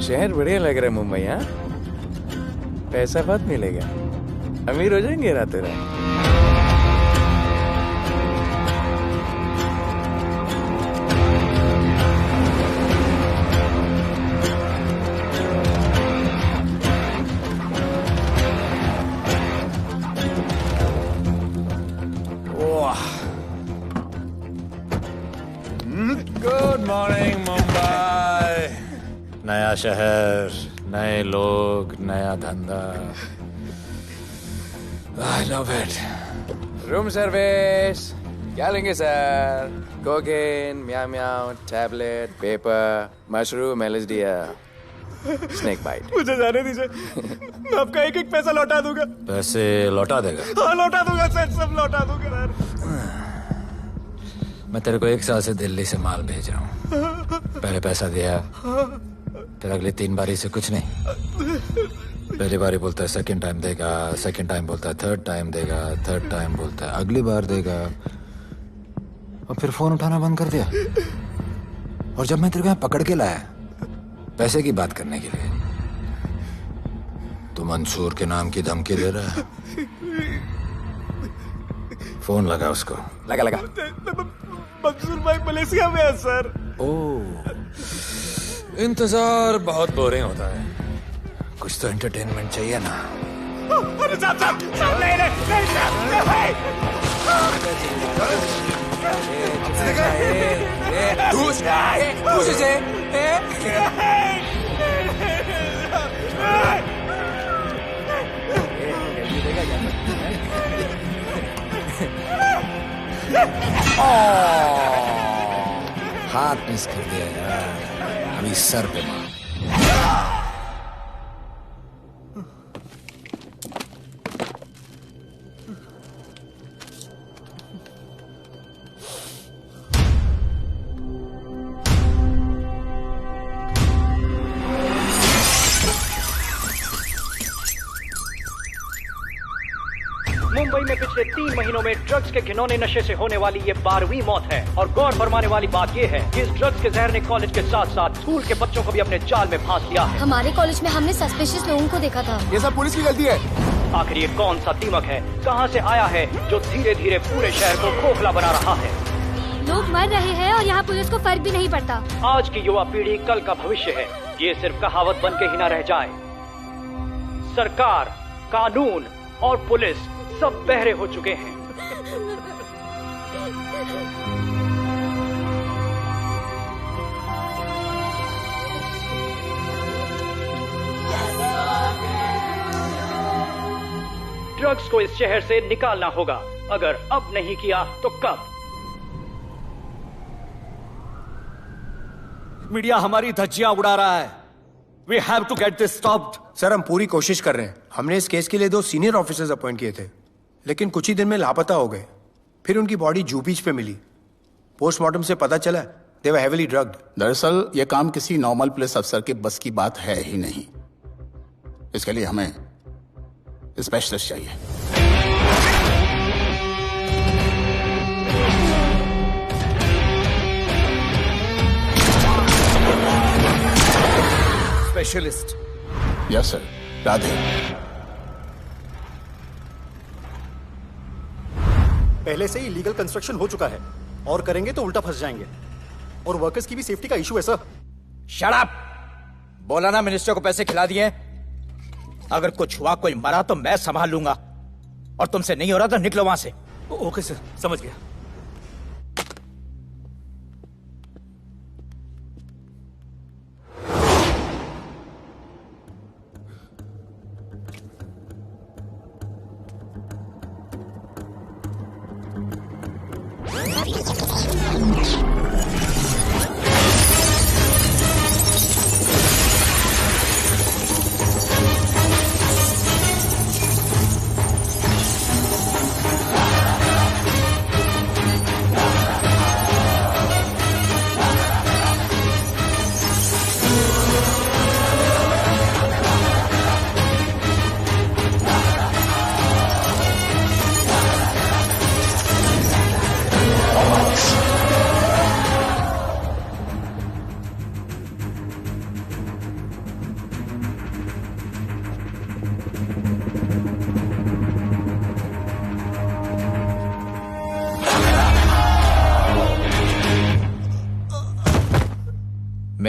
शहर बढ़िया लग रहा है मुंबई। हाँ, पैसा बहुत मिलेगा, अमीर हो जाएंगे रातों रात। Good morning Mumbai. नया शहर, नए लोग, नया धंधा। I love it. Room service क्या लेंगे सर? कोकेन, म्याऊ म्याऊ, tablet, paper, mushroom, LSD, snake bite. मुझे जाने दीजिए, मैं आपका एक एक पैसा लौटा दूंगा। पैसे लौटा देगा? हाँ लौटा दूंगा सर, सब लौटा दूंगा सर। मैं तेरे को 1 साल से दिल्ली से माल भेज रहा हूँ। पहले पैसा दिया, फिर अगली 3 बारी से कुछ नहीं। पहली बारी बोलता है सेकंड टाइम देगा, सेकंड टाइम बोलता है थर्ड टाइम देगा, थर्ड टाइम बोलता है अगली बार देगा, और फिर फोन उठाना बंद कर दिया। और जब मैं तेरे को यहाँ पकड़ के लाया पैसे की बात करने के लिए, तो मंसूर के नाम की धमकी दे रहा है। फोन लगा उसको। लगा लगा। मंसूर भाई मलेशिया में है सर। ओह, इंतजार बहुत बोरिंग होता है, कुछ तो एंटरटेनमेंट चाहिए ना। अरे साहब साहब साहब, नहीं नहीं साहब भाई। हाथ मिस कर दिया यार, अभी सर पे मार। मुंबई में पिछले 3 महीनों में ड्रग्स के घिनौने नशे से होने वाली ये 12वीं मौत है। और गौर फरमाने वाली बात ये है कि इस ड्रग्स के जहर ने कॉलेज के साथ साथ स्कूल के बच्चों को भी अपने जाल में फांस लिया है। हमारे कॉलेज में हमने सस्पिशियस लोगों को देखा था। ये सब पुलिस की गलती है। आखिर ये कौन सा दीमक है, कहां से आया है, जो धीरे धीरे पूरे शहर को खोखला बना रहा है? लोग मर रहे हैं और यहाँ पुलिस को फर्क भी नहीं पड़ता। आज की युवा पीढ़ी कल का भविष्य है, ये सिर्फ कहावत बन के ही न रह जाए। सरकार, कानून और पुलिस सब बहरे हो चुके हैं। ड्रग्स को इस शहर से निकालना होगा। अगर अब नहीं किया तो कब? मीडिया हमारी धज्जियां उड़ा रहा है। We have to get this stopped. Sir हम पूरी कोशिश कर रहे हैं। हमने इस केस के लिए 2 सीनियर ऑफिसर्स अपॉइंट किए थे, लेकिन कुछ ही दिन में लापता हो गए। फिर उनकी बॉडी जू बीच पे मिली। पोस्टमार्टम से पता चला दे वर हेवीली ड्रग्ड। दरअसल यह काम किसी नॉर्मल पुलिस अफसर के बस की बात है ही नहीं। इसके लिए हमें स्पेशलिस्ट चाहिए। स्पेशलिस्ट? Yes sir. राधे। पहले से ही लीगल कंस्ट्रक्शन हो चुका है और करेंगे तो उल्टा फंस जाएंगे। और वर्कर्स की भी सेफ्टी का इशू है सर। Shut up! बोला ना मिनिस्टर को पैसे खिला दिए। अगर कुछ हुआ, कोई मरा तो मैं संभाल लूंगा, और तुमसे नहीं हो रहा तो निकलो वहां से। ओके सर, समझ गया।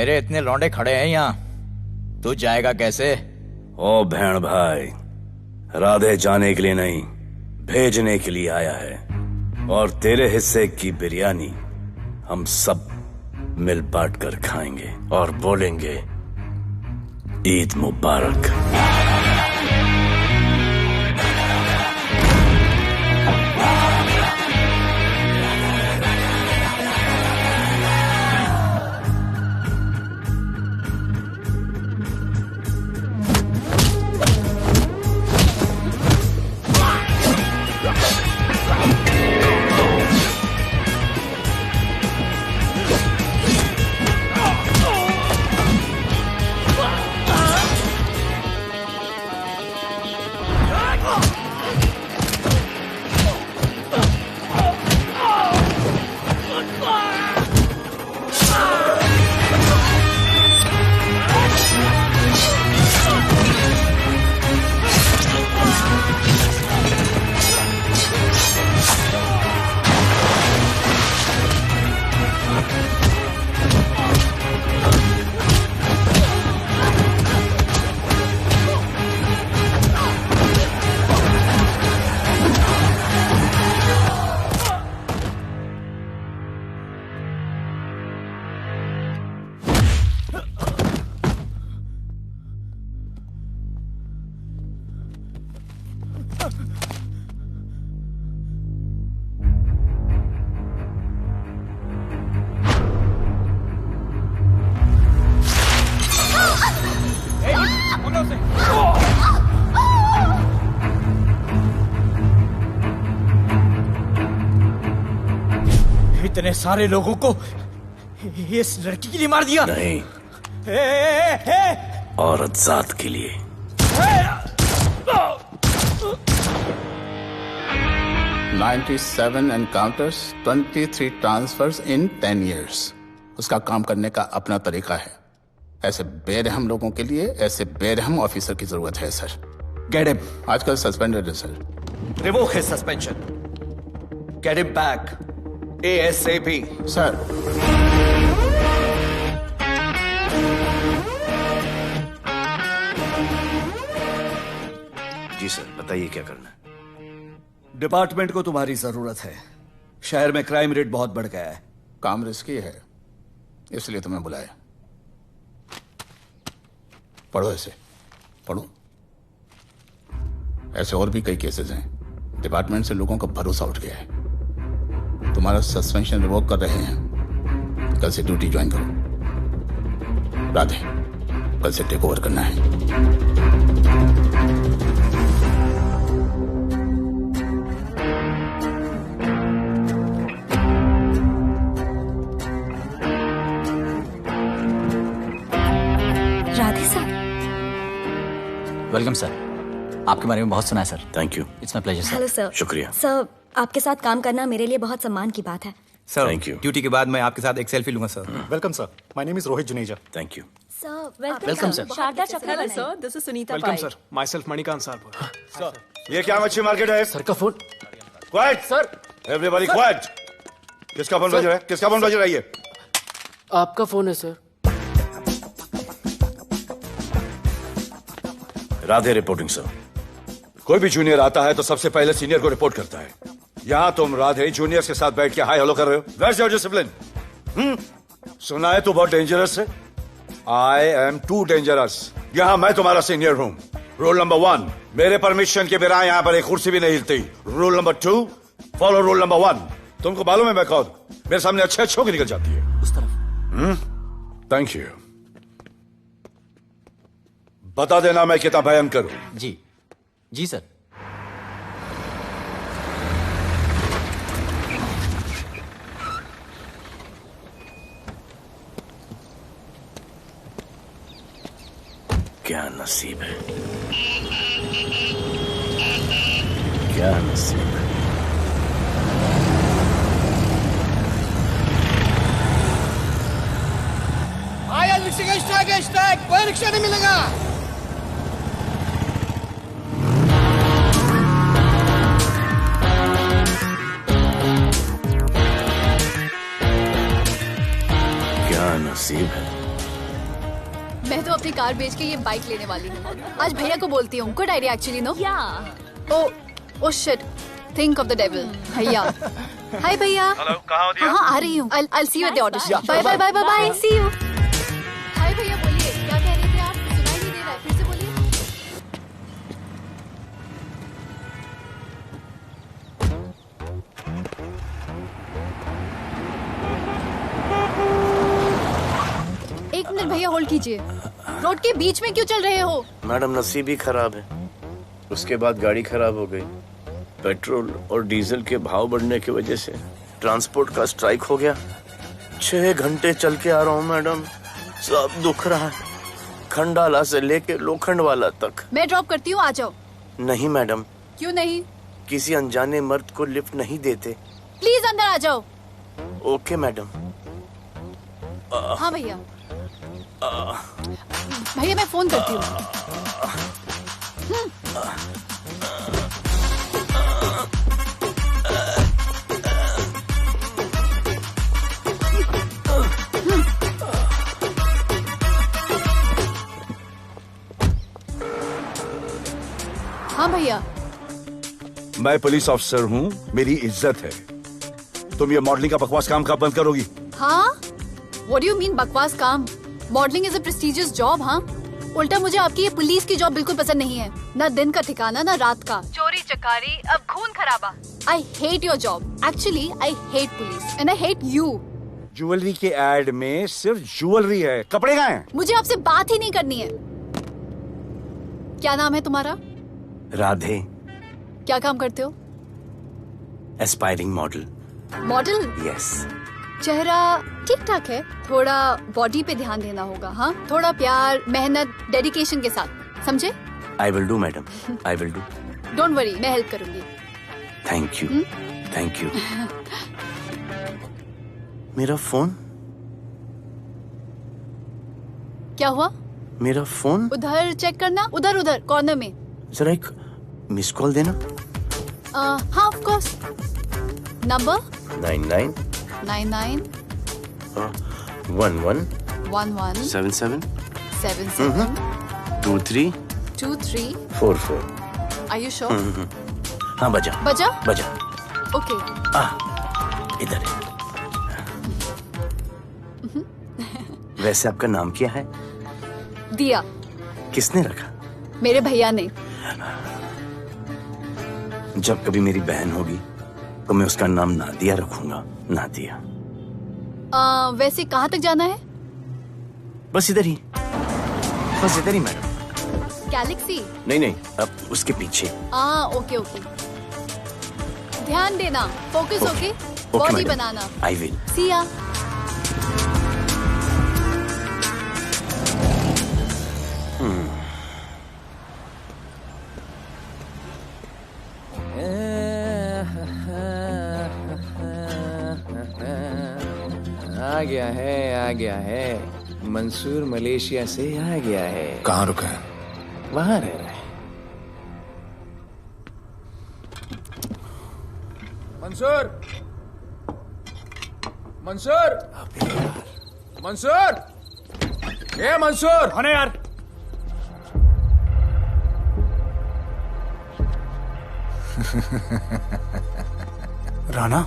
मेरे इतने लौंडे खड़े हैं यहाँ, तू जाएगा कैसे? ओ बहन भाई, राधे जाने के लिए नहीं, भेजने के लिए आया है। और तेरे हिस्से की बिरयानी हम सब मिल बांट कर खाएंगे और बोलेंगे ईद मुबारक। इतने सारे लोगों को इस लड़की के लिए मार दिया? नहीं, औरत जात के लिए। $97 encounters, 23 transfers in 10 years। उसका काम करने का अपना तरीका है। ऐसे बेरहम लोगों के लिए ऐसे बेरहम ऑफिसर की जरूरत है सर। Get him. आजकल सस्पेंडेड है sir. Revoke his suspension. Get him back. ASAP. Sir, जी सर, बताइए क्या करना है। डिपार्टमेंट को तुम्हारी जरूरत है। शहर में क्राइम रेट बहुत बढ़ गया है। काम रिस्की है, इसलिए तुम्हें बुलाया। पढ़ो इसे, पढ़ो। ऐसे और भी कई केसेस हैं। डिपार्टमेंट से लोगों का भरोसा उठ गया है। तुम्हारा सस्पेंशन रिवोक कर रहे हैं। कल से ड्यूटी ज्वाइन करो। राधे, कल से टेक ओवर करना है। राधे सर। वेलकम सर, आपके बारे में बहुत सुना है sir. Thank you. It's my pleasure sir. Hello sir. शुक्रिया। सर, आपके साथ काम करना मेरे लिए बहुत सम्मान की बात है। Sir, Thank you. ड्यूटी के बाद मैं आपके साथ एक सेल्फी लूंगा sir. Welcome sir, my name is Rohit Juneja. Thank you. Sir, welcome sir. Sharda Chakravarti. Hello sir, this is Sunita welcome Pai. Sir, my self Manikant sir. ये क्या मच्छी मार्केट है? सर का phone. Quiet sir, everybody quiet. किसका फोन बज रहा है? किसका फोन बज रहा है ये? आपका फोन है सर। Radhe reporting sir. कोई भी जूनियर आता है तो सबसे पहले सीनियर को रिपोर्ट करता है। यहाँ तुम राधे जूनियर्स के साथ बैठ के हाय हेलो कर रहे हो। Where's your discipline? सुना है तू बहुत डेंजरस है। I am too dangerous. यहाँ मैं तुम्हारा सीनियर हूँ। रूल नंबर 1, मेरे परमिशन के बिना यहाँ पर एक कुर्सी भी नहीं हिलती। Rule number 2, follow rule number 1। तुमको मालूम है मैं कौन? मेरे सामने अच्छे अच्छों की निकल जाती है। उस तरफ। Thank you. बता देना मैं कितना भयंकर हूं। जी जी सर। क्या नसीब है, क्या नसीब है। आया रिक्शा का स्ट्राइक, कोई रिक्शा नहीं मिलेगा। क्या नसीब है। कार बेच के ये बाइक लेने वाली हूँ। आज भैया को बोलती हूँ। Good idea actually, no? Oh shit, think of the devil. भैया, हाय भैया। हेलो, कहाँ हो दिया? हाँ, आ रही हूँ। I'll see you at the audition. Bye bye bye bye, see you. Hi भैया, बोलिए क्या कह रहे थे आप? सुनाई नहीं दे रहा है, फिर से बोलिए। एक मिनट भैया, होल्ड कीजिए। रोड के बीच में क्यों चल रहे हो? मैडम, नसीब ही खराब है। उसके बाद गाड़ी खराब हो गई। पेट्रोल और डीजल के भाव बढ़ने की वजह से ट्रांसपोर्ट का स्ट्राइक हो गया। 6 घंटे चल के आ रहा हूँ मैडम, सब दुख रहा है, खंडाला से लेके लोखंडवाला तक। मैं ड्रॉप करती हूँ, आ जाओ। नहीं मैडम। क्यों नहीं? किसी अनजाने मर्द को लिफ्ट नहीं देते। प्लीज अंदर आ जाओ। Okay madam. हाँ भैया। भैया मैं फोन करती हूँ। हाँ भैया। मैं पुलिस ऑफिसर हूँ, मेरी इज्जत है। तुम ये मॉडलिंग का बकवास काम कब बंद करोगी? हाँ? What do you mean बकवास काम? Modelling is a prestigious job. हाँ, उल्टा मुझे आपकी ये पुलिस की जॉब बिल्कुल पसंद नहीं है। ना दिन का ठिकाना, ना रात का। चोरी चकारी, अब खून खराबा। I hate your job. Actually, I hate police and I hate you. Jewellery के एड में सिर्फ ज्वेलरी है, कपड़े कहाँ हैं? मुझे आपसे बात ही नहीं करनी है। क्या नाम है तुम्हारा? राधे। क्या काम करते हो? Aspiring model. मॉडल? यस। चेहरा ठीक ठाक है, थोड़ा बॉडी पे ध्यान देना होगा। हाँ, थोड़ा प्यार, मेहनत, डेडिकेशन के साथ, समझे? I will do madam, I will do. Don't worry, मैं हेल्प करूंगी। Thank you, thank you. मेरा फोन? क्या हुआ? मेरा फोन? उधर चेक करना, उधर उधर कॉर्नर में। जरा एक मिस कॉल देना। हाँ of course. Number 99 99 11 11 77 77 23 23 44। Are you sure? हाँ बजा बजा? बजा। ओके। इधर है। वैसे आपका नाम क्या है? दिया। किसने रखा? मेरे भैया ने। जब कभी मेरी बहन होगी तो मैं उसका नाम नादिया रखूंगा। नादिया। वैसे कहाँ तक जाना है? बस इधर ही, बस इधर ही मैडम। गैलेक्सी? नहीं, अब उसके पीछे। Okay okay. ध्यान देना, फोकस होके बॉडी बनाना। I will. सी या। आ गया है। मंसूर मलेशिया से आ गया है। कहाँ रुका है? वहां रह रहा है। मंसूर, मंसूर, मंसूर, ए मंसूर। हाँ यार। राणा,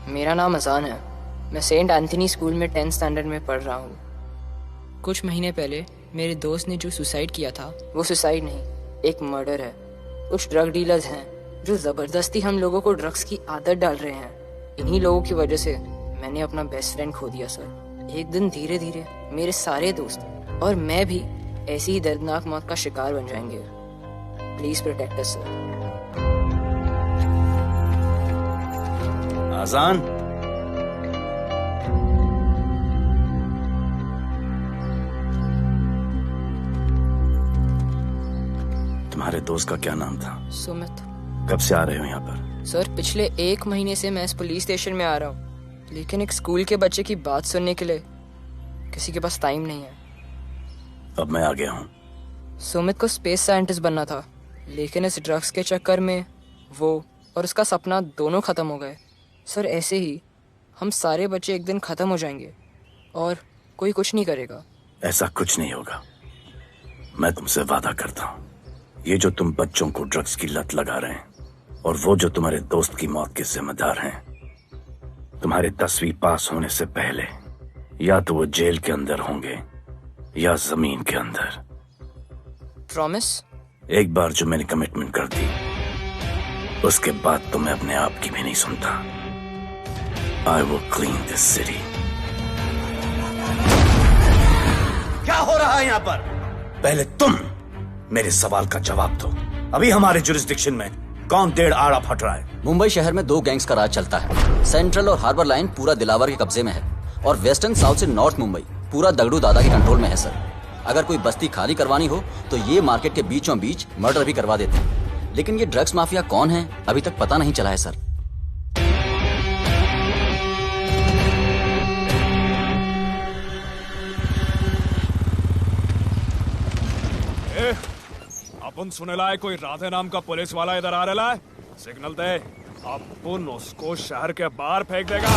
मेरा नाम अजान है। मैं सेंट एंथनी स्कूल में 10th स्टैंडर्ड में पढ़ रहा हूँ। कुछ महीने पहले मेरे दोस्त ने जो सुसाइड किया था, वो सुसाइड नहीं, एक मर्डर है। कुछ ड्रग डीलर्स हैं जो जबरदस्ती हम लोगों को ड्रग्स की आदत डाल रहे हैं। इन्हीं लोगों की वजह से मैंने अपना बेस्ट फ्रेंड खो दिया सर। एक दिन धीरे धीरे मेरे सारे दोस्त और मैं भी ऐसी ही दर्दनाक मौत का शिकार बन जाएंगे। Please protect us sir. Azaan, तुम्हारे दोस्त का क्या नाम था? सुमित। कब से आ रहे हो यहाँ पर? सर पिछले 1 महीने से मैं इस पुलिस स्टेशन में आ रहा हूँ, लेकिन एक स्कूल के बच्चे की बात सुनने के लिए किसी के पास टाइम नहीं है। अब मैं आ गया हूँ। सुमित को स्पेस साइंटिस्ट बनना था, लेकिन इस ड्रग्स के चक्कर में वो और उसका सपना दोनों खत्म हो गए। सर ऐसे ही हम सारे बच्चे एक दिन खत्म हो जाएंगे और कोई कुछ नहीं करेगा। ऐसा कुछ नहीं होगा, मैं तुमसे वादा करता हूँ। ये जो तुम बच्चों को ड्रग्स की लत लगा रहे हैं और वो जो तुम्हारे दोस्त की मौत के जिम्मेदार हैं, तुम्हारे 10वीं पास होने से पहले या तो वो जेल के अंदर होंगे या जमीन के अंदर। प्रॉमिस? एक बार जो मैंने कमिटमेंट कर दी, उसके बाद तो मैं अपने आप की भी नहीं सुनता। I will clean this city. क्या हो रहा है यहाँ पर? पहले तुम मेरे सवाल का जवाब दो। अभी हमारे जुरिस्डिक्शन में कौन डेढ़ आड़ा फट रहा है? मुंबई शहर में 2 गैंग्स का राज चलता है। सेंट्रल और हार्बर लाइन पूरा दिलावर के कब्जे में है और वेस्टर्न साउथ से नॉर्थ मुंबई पूरा दगड़ू दादा के कंट्रोल में है सर। अगर कोई बस्ती खाली करवानी हो तो ये मार्केट के बीचों बीच मर्डर भी करवा देते हैं, लेकिन ये ड्रग्स माफिया कौन है अभी तक पता नहीं चला है सर। अपन सुनेला है कोई राधे नाम का पुलिस वाला इधर आ रहा है। सिग्नल दे, अपन उसको शहर के बाहर फेंक देगा।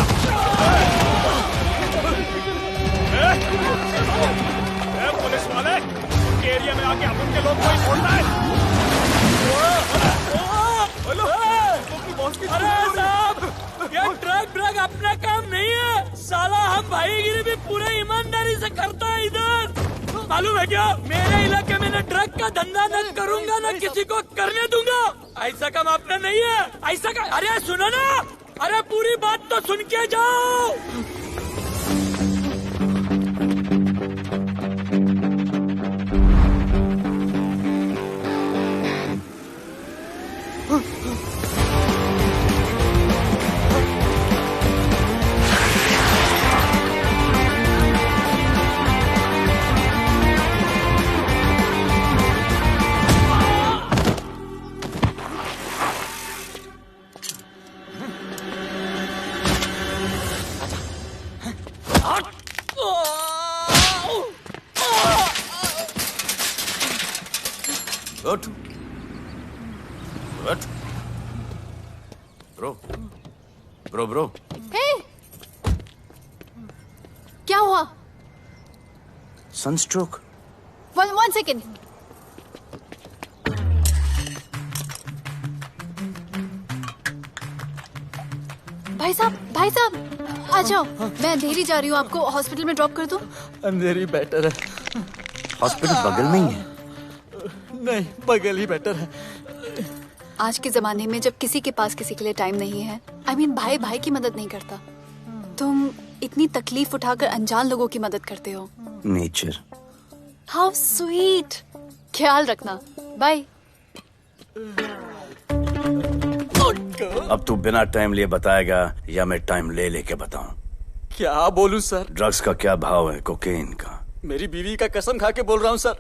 पुलिस वाले एरिया में आके अपन के लोग कोई बोलता है। अरे साहब, ये ड्रग अपना काम नहीं है साला। हम भाईगिरी भी पूरे ईमानदारी से करता है इधर। मालूम है क्या, मेरे इलाके में न ड्रग का धंधा न करूंगा न किसी को करने दूंगा। ऐसा काम अपना नहीं है। ऐसा का, अरे सुनो ना, अरे पूरी बात तो सुन के जाओ। Good. Good. Bro. Hey! क्या हुआ? Sunstroke. One second. भाई साहब, आ जाओ। मैं अंधेरी जा रही हूँ, आपको हॉस्पिटल में ड्रॉप कर दूँ? अंधेरी बेटर है। हॉस्पिटल बगल में ही है। नहीं, बगल ही बेटर है। आज के जमाने में जब किसी के पास किसी के लिए टाइम नहीं है, भाई की मदद नहीं करता, तुम इतनी तकलीफ उठाकर अनजान लोगों की मदद करते हो। नेचर। How sweet. ख्याल रखना। बाय। अब तू बिना टाइम लिए बताएगा या मैं टाइम ले लेके बताऊं? क्या बोलूं सर? ड्रग्स का क्या भाव है कोकेन का? मेरी बीवी का कसम खा के बोल रहा हूँ सर,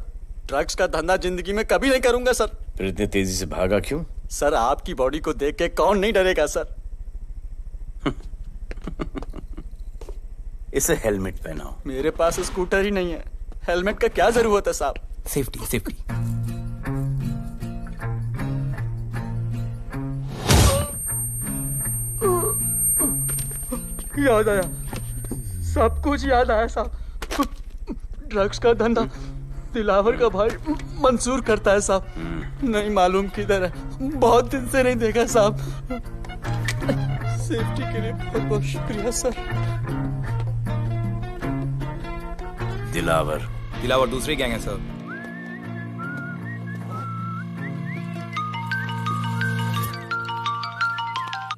ड्रग्स का धंधा जिंदगी में कभी नहीं करूंगा सर। फिर इतनी तेजी से भागा क्यों? सर आपकी बॉडी को देख के कौन नहीं डरेगा सर। इसे हेलमेट पहनाओ। मेरे पास स्कूटर ही नहीं है, हेलमेट का क्या जरूरत है साहब? सेफ्टी। याद आया, सब कुछ याद आया साहब। ड्रग्स का धंधा दिलावर का भाई मंसूर करता है साहब। नहीं मालूम किधर है, बहुत दिन से नहीं देखा साहब। सेफ्टी के लिए बहुत बहुत शुक्रिया सर। दिलावर दूसरी गैंग है सर।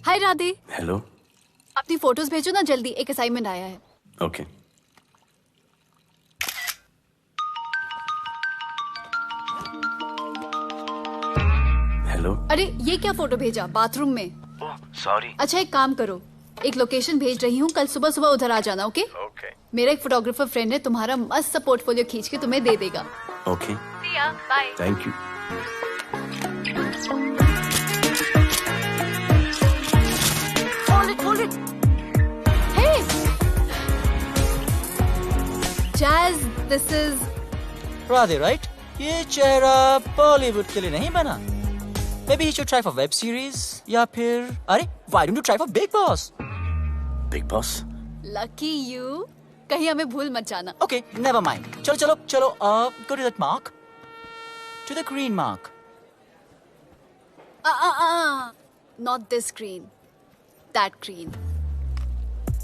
हाय राधे। हेलो। अपनी फोटोज भेजो ना जल्दी, एक असाइनमेंट आया है। ओके। हेलो। अरे ये क्या फोटो भेजा बाथरूम में? सॉरी। अच्छा एक काम करो, एक लोकेशन भेज रही हूँ, कल सुबह सुबह उधर आ जाना। ओके? मेरा एक फोटोग्राफर फ्रेंड है, तुम्हारा मस्त सा पोर्टफोलियो खींच के तुम्हें दे देगा। Okay. Bye. Thank you. this is Radhe, right? ये चेहरा बॉलीवुड के लिए नहीं बना. Maybe he should try for web series या फिर अरे why don't you try for Big Boss? Big Boss? lucky you. कहीं हमें भूल मत जाना. Okay, never mind. चलो. Go to that mark. To the green mark. Not this green. That green.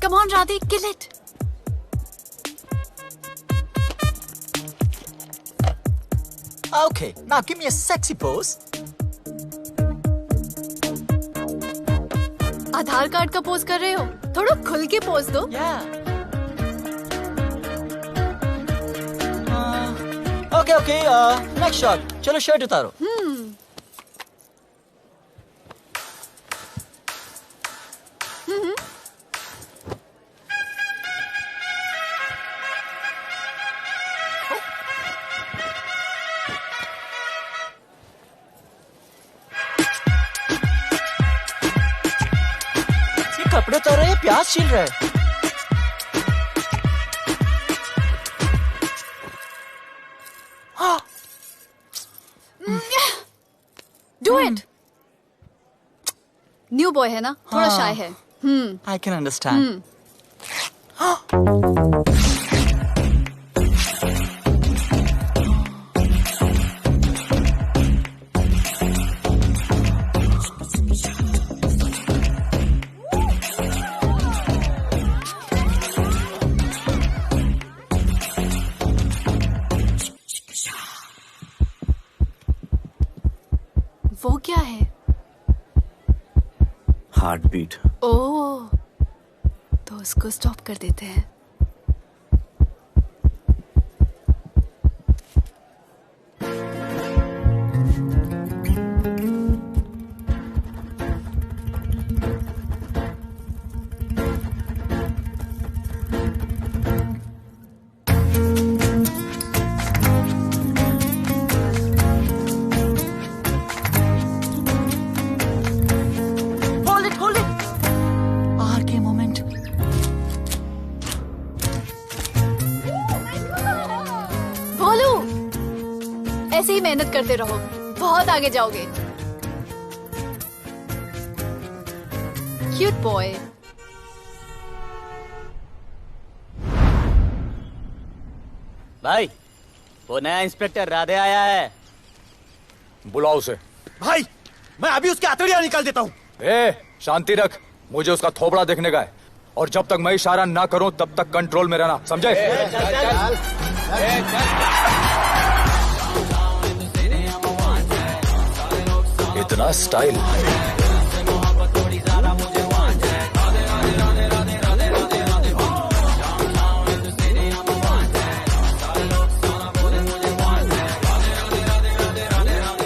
Come on, Radhe, kill it. Okay, now give me a sexy pose. Aadhaar card का pose कर रहे हो? थोड़ा खुल के pose दो. Okay, next shot. चलो shirt उतारो. कपड़े उतार रहे हैं, प्याज छील रहे हैं. Do it. न्यू बॉय है ना, थोड़ा शाय है. I can understand. वो क्या है? Heart beat. ओह, तो उसको स्टॉप कर देते हैं. ऐसे ही मेहनत करते रहो, बहुत आगे जाओगे. Cute boy. भाई, वो नया इंस्पेक्टर राधे आया है. बुलाओ उसे. भाई, मैं अभी उसके हथेलियां निकाल देता हूँ. शांति रख. मुझे उसका थोबड़ा देखने का है, और जब तक मैं इशारा ना करूं तब तक कंट्रोल में रहना, समझे? इतना स्टाइल.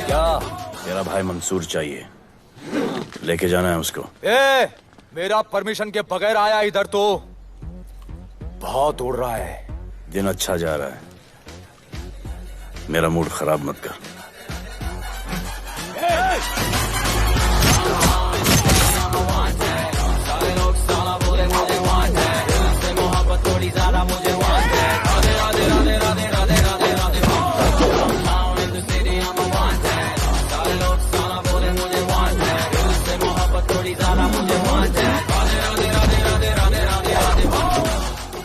क्या? मेरा भाई मंसूर चाहिए, लेके जाना है उसको. मेरा परमिशन के बगैर आया इधर तो. बहुत उड़ रहा है. दिन अच्छा जा रहा है, मेरा मूड खराब मत कर.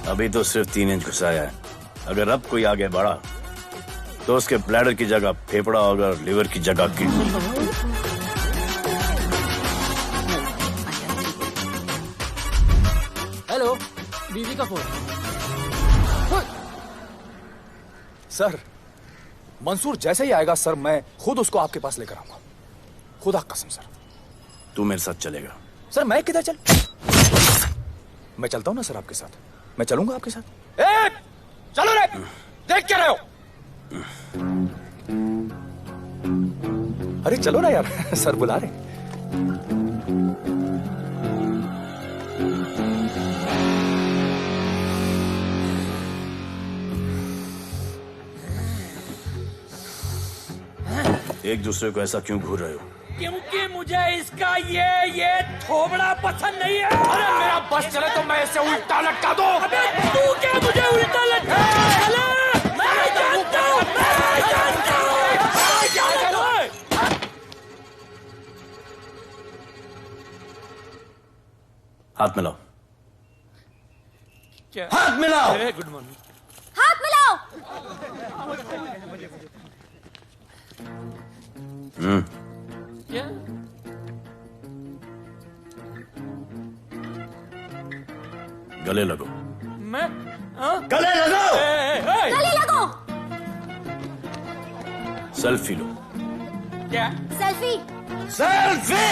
अभी तो सिर्फ 3 इंच घुसाया है. अगर अब कोई आगे बढ़ा तो उसके ब्लैडर की जगह फेफड़ा होगा, लिवर की जगह किडनी. हेलो, बीवी का फोन. सर, मंसूर जैसे ही आएगा सर, मैं खुद उसको आपके पास लेकर आऊंगा. खुदा कसम सर. तू मेरे साथ चलेगा? सर मैं किधर चल? मैं चलता हूं ना सर आपके साथ. मैं चलूंगा आपके साथ. चलो रे, देख क्या रहे हो? अरे चलो ना यार, सर बुला रहे. एक दूसरे को ऐसा क्यों घूर रहे हो? क्योंकि मुझे इसका ये थोबड़ा पसंद नहीं है. अरे मेरा बस चले तो मैं इसे उल्टा लटका दो. अबे तू क्या मुझे उल्टा लटका? हाथ मिलाओ। क्या? हाथ मिलाओ। Good morning. हाथ मिलाओ। क्या? गले लगो। मैं? हाँ? गले लगो। गले लगो। सेल्फी लो। क्या? सेल्फी। सेल्फी।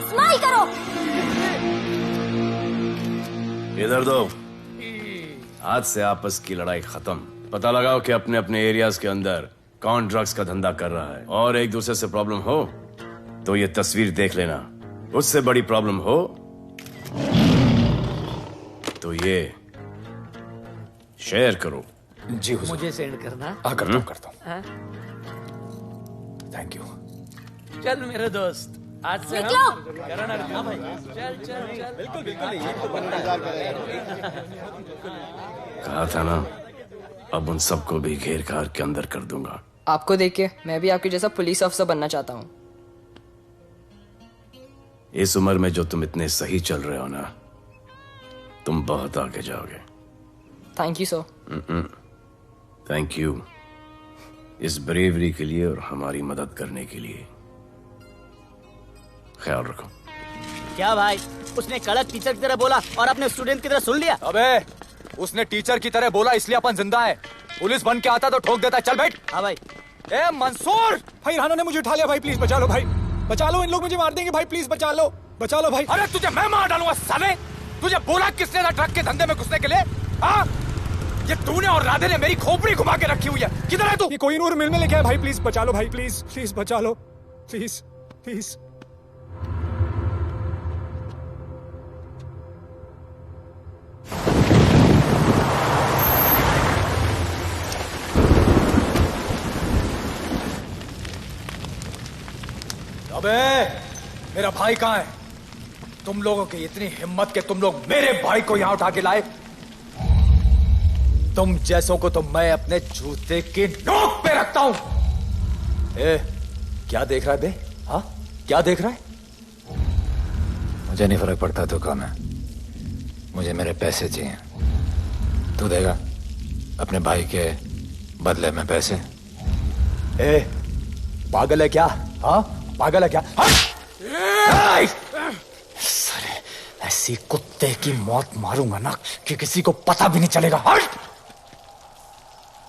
स्माइल करो। इधर दो। आज से आपस की लड़ाई खत्म। पता लगाओ कि अपने अपने एरियाज के अंदर कौन ड्रग्स का धंधा कर रहा है, और एक दूसरे से प्रॉब्लम हो तो ये तस्वीर देख लेना। उससे बड़ी प्रॉब्लम हो तो ये शेयर करो। जी हुजूर। मुझे सेंड करना। करता हूँ। हाँ? Thank you. चल मेरे दोस्त, आज से निकलो। हाँ भाई, चल चल चल। बिल्कुल कहा था ना, अब उन सबको भी घेर घार के अंदर कर दूंगा। आपको देख के मैं भी आपके जैसा पुलिस ऑफिसर बनना चाहता हूँ। इस उम्र में जो तुम इतने सही चल रहे हो ना, तुम बहुत आगे जाओगे। Thank you sir. Thank you इस ब्रेवरी के लिए और हमारी मदद करने के लिए। ख्याल रखो। क्या भाई, उसने कड़क टीचर की तरह बोला और आपने स्टूडेंट की तरह सुन लिया? अबे उसने टीचर की तरह बोला इसलिए अपन जिंदा है। पुलिस बन के आता तो ठोक देता। चल बैठ। हाँ भाई। ए मंसूर भाई, राना ने मुझे उठा लिया भाई, प्लीज बचा लो भाई, बचा लो, इन लोग मुझे मार देंगे भाई, प्लीज बचा लो भाई। अरे तुझे मैं मार डालूंगा साले। तुझे बोला किसने था ट्रक के धंधे में घुसने के लिए? हाँ, ये तूने और राधे ने मेरी खोपड़ी घुमा के रखी हुई है। किधर है तू? ये कोई नूर मिल में लेके आया भाई, प्लीज बचा लो भाई, प्लीज प्लीज बचा लो, प्लीज प्लीज। अबे मेरा भाई कहाँ है? तुम लोगों की इतनी हिम्मत कि तुम लोग मेरे भाई को यहां उठा के लाए। तुम जैसों को तो मैं अपने जूते की नोक पे रखता हूं। ए, क्या देख रहा है बे? हाँ, क्या देख रहा है? मुझे नहीं फर्क पड़ता तू कौन है, मुझे मेरे पैसे चाहिए। तू देगा अपने भाई के बदले में पैसे? ए, पागल है क्या? हाँ, पागल है क्या? सरे, ऐसी कुत्ते की मौत मारूंगा ना कि किसी को पता भी नहीं चलेगा।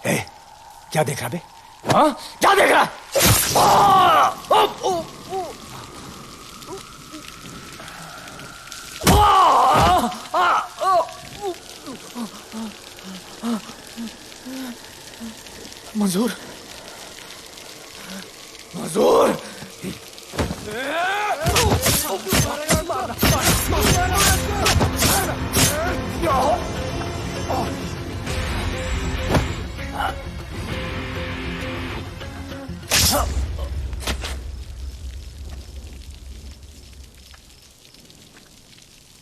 ए, क्या देख रहा बे? हाँ, क्या देख रहा? मंजूर, मंजूर।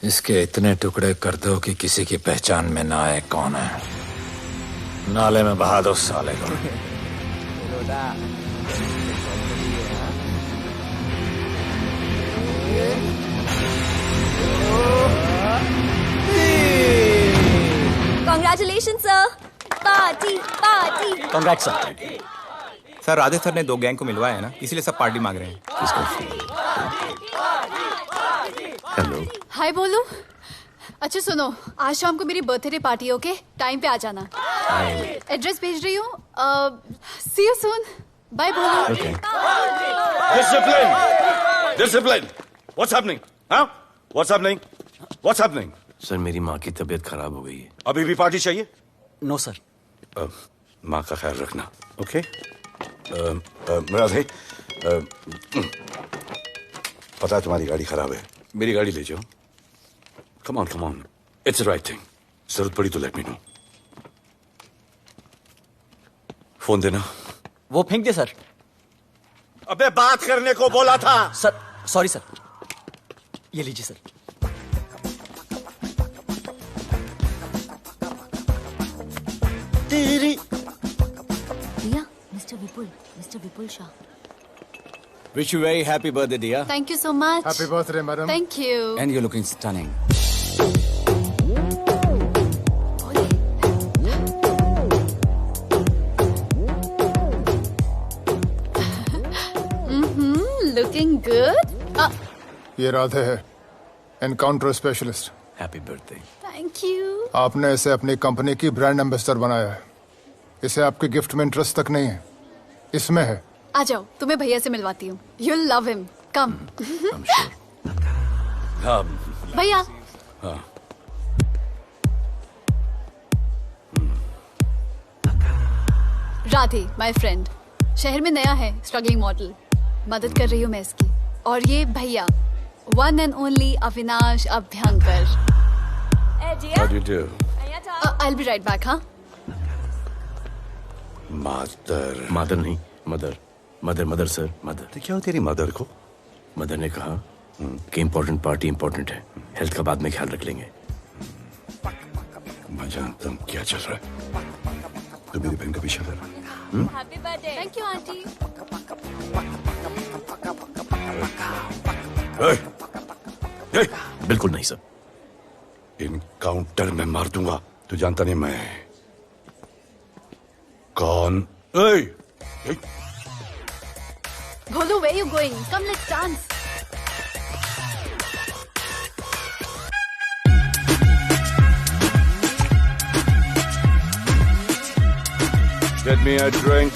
इसके इतने टुकड़े कर दो कि किसी की पहचान में ना आए कौन है। नाले में बहा दो साले को। Congratulations, sir. Party party. Congrats sir. Sir Radhe sir ने 2 गैंग को मिलवाया है ना, इसीलिए सब पार्टी मांग रहे हैं। हेलो। हाय बोलू। अच्छा सुनो, आज शाम को मेरी बर्थडे पार्टी, ओके? टाइम पे आ जाना। एड्रेस भेज रही हूँ। सी यू सून। बाय बोलू। Discipline, discipline. What's happening? हाँ? What's happening? What's happening? Sir मेरी माँ की तबीयत खराब हो गई है। अभी भी पार्टी चाहिए? No sir. माँ का ख्याल रखना, ओके? राधे, पता है तुम्हारी गाड़ी खराब है, मेरी गाड़ी ले जाओ। Come on, come on, it's the right thing. जरूरत पड़ी तो लेट मी नो। फोन देना। वो फेंक दे सर। अबे बात करने को बोला था। Sir sorry sir. ये लीजिए सर। भैया, mister Vipul Shah. Wish you very happy birthday, dear. Thank you so much. Happy birthday, madam. Thank you. And you're looking stunning. Looking good. ये राधे है, encounter specialist. Happy birthday. Thank you. आपने इसे अपनी company की brand ambassador बनाया है। इसे आपके गिफ्ट में इंटरेस्ट तक नहीं है, इसमें है। आ जाओ, तुम्हें भैया से मिलवाती हूँ। You'll love him. Come. भैया। राधे, my friend, शहर में नया है, स्ट्रगलिंग मॉडल। मदद कर रही हूँ मैं इसकी। और ये भैया, one and only Avinash Abhyankar. How do you do? I'll be right back, हाँ? मदर नहीं, मदर सर, मदर। तो क्या हो तेरी मदर को? मदर ने कहा कि इम्पोर्टेंट पार्टी इम्पोर्टेंट है, हेल्थ का बाद में ख्याल रख लेंगे। मैं जानता हूँ क्या चल रहा है। तो मेरी बहन का पीछा कर। Happy birthday. Thank you aunty. बिल्कुल नहीं सर। इनकाउंटर में मार दूंगा। तू जानता नहीं मैं कौन? Bholu, where you going? Come, let's dance. Get me a drink.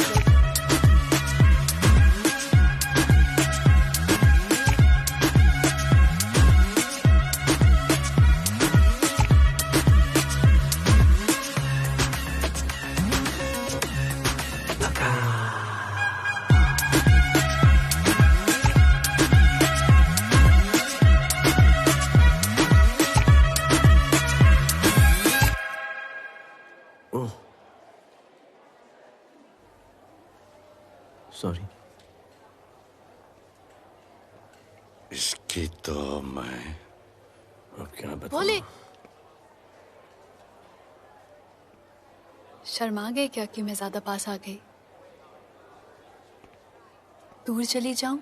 Sorry. इसकी तो मैं अब क्या बताऊं? भोले, शर्मा गए क्या कि मैं ज्यादा पास आ गई? दूर चली जाऊं?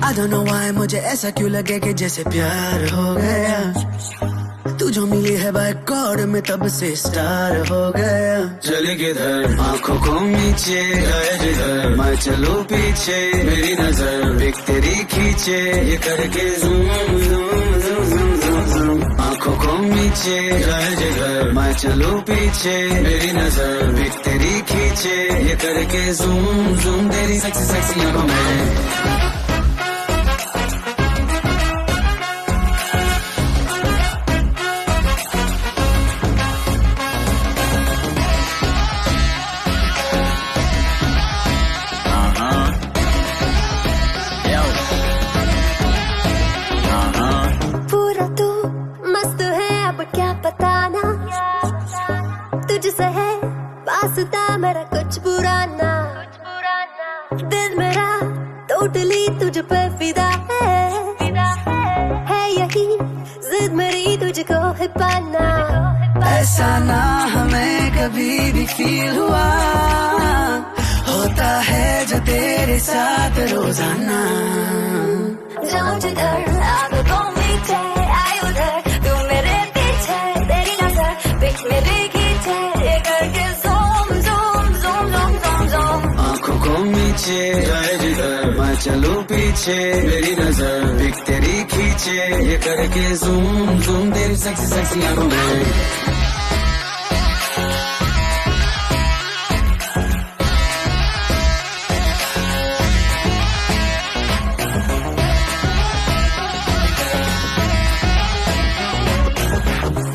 I don't know why मुझे ऐसा क्यों लगे कि जैसे प्यार हो गया। तू जो मिली है बाय गॉड में तब से स्टार हो गया। चले किधर आंखों को नीचे गए जिधर, मैं चलूं पीछे मेरी नजर एक तेरी खींचे, ये करके zoom zoom zoom zoom zoom zoom. आंखों को नीचे गए जिधर, मैं चलूं पीछे मेरी नजर एक तेरी खींचे, ये करके ज़ूम ज़ूम तेरी सेक्सी सेक्सी आंखों में। मेरा कुछ बुरा ना, दिल मेरा टोटली तुझ पे फिदा है यही जिद मेरी तुझको है पाना। ऐसा ना हमें कभी भी फील हुआ, होता है जो तेरे साथ रोजाना। जाऊं जिधर आंखों मीठे आए उधर, तू मेरे पीछे तेरी नजर पिक मेरी खींचे, ये करके आंखों को नीचे जाए जिधर, मैं चलूं पीछे मेरी नजर एक तेरी खींचे, ये करके ज़ूम ज़ूम तेरी सेक्सी सेक्सी आंखों में।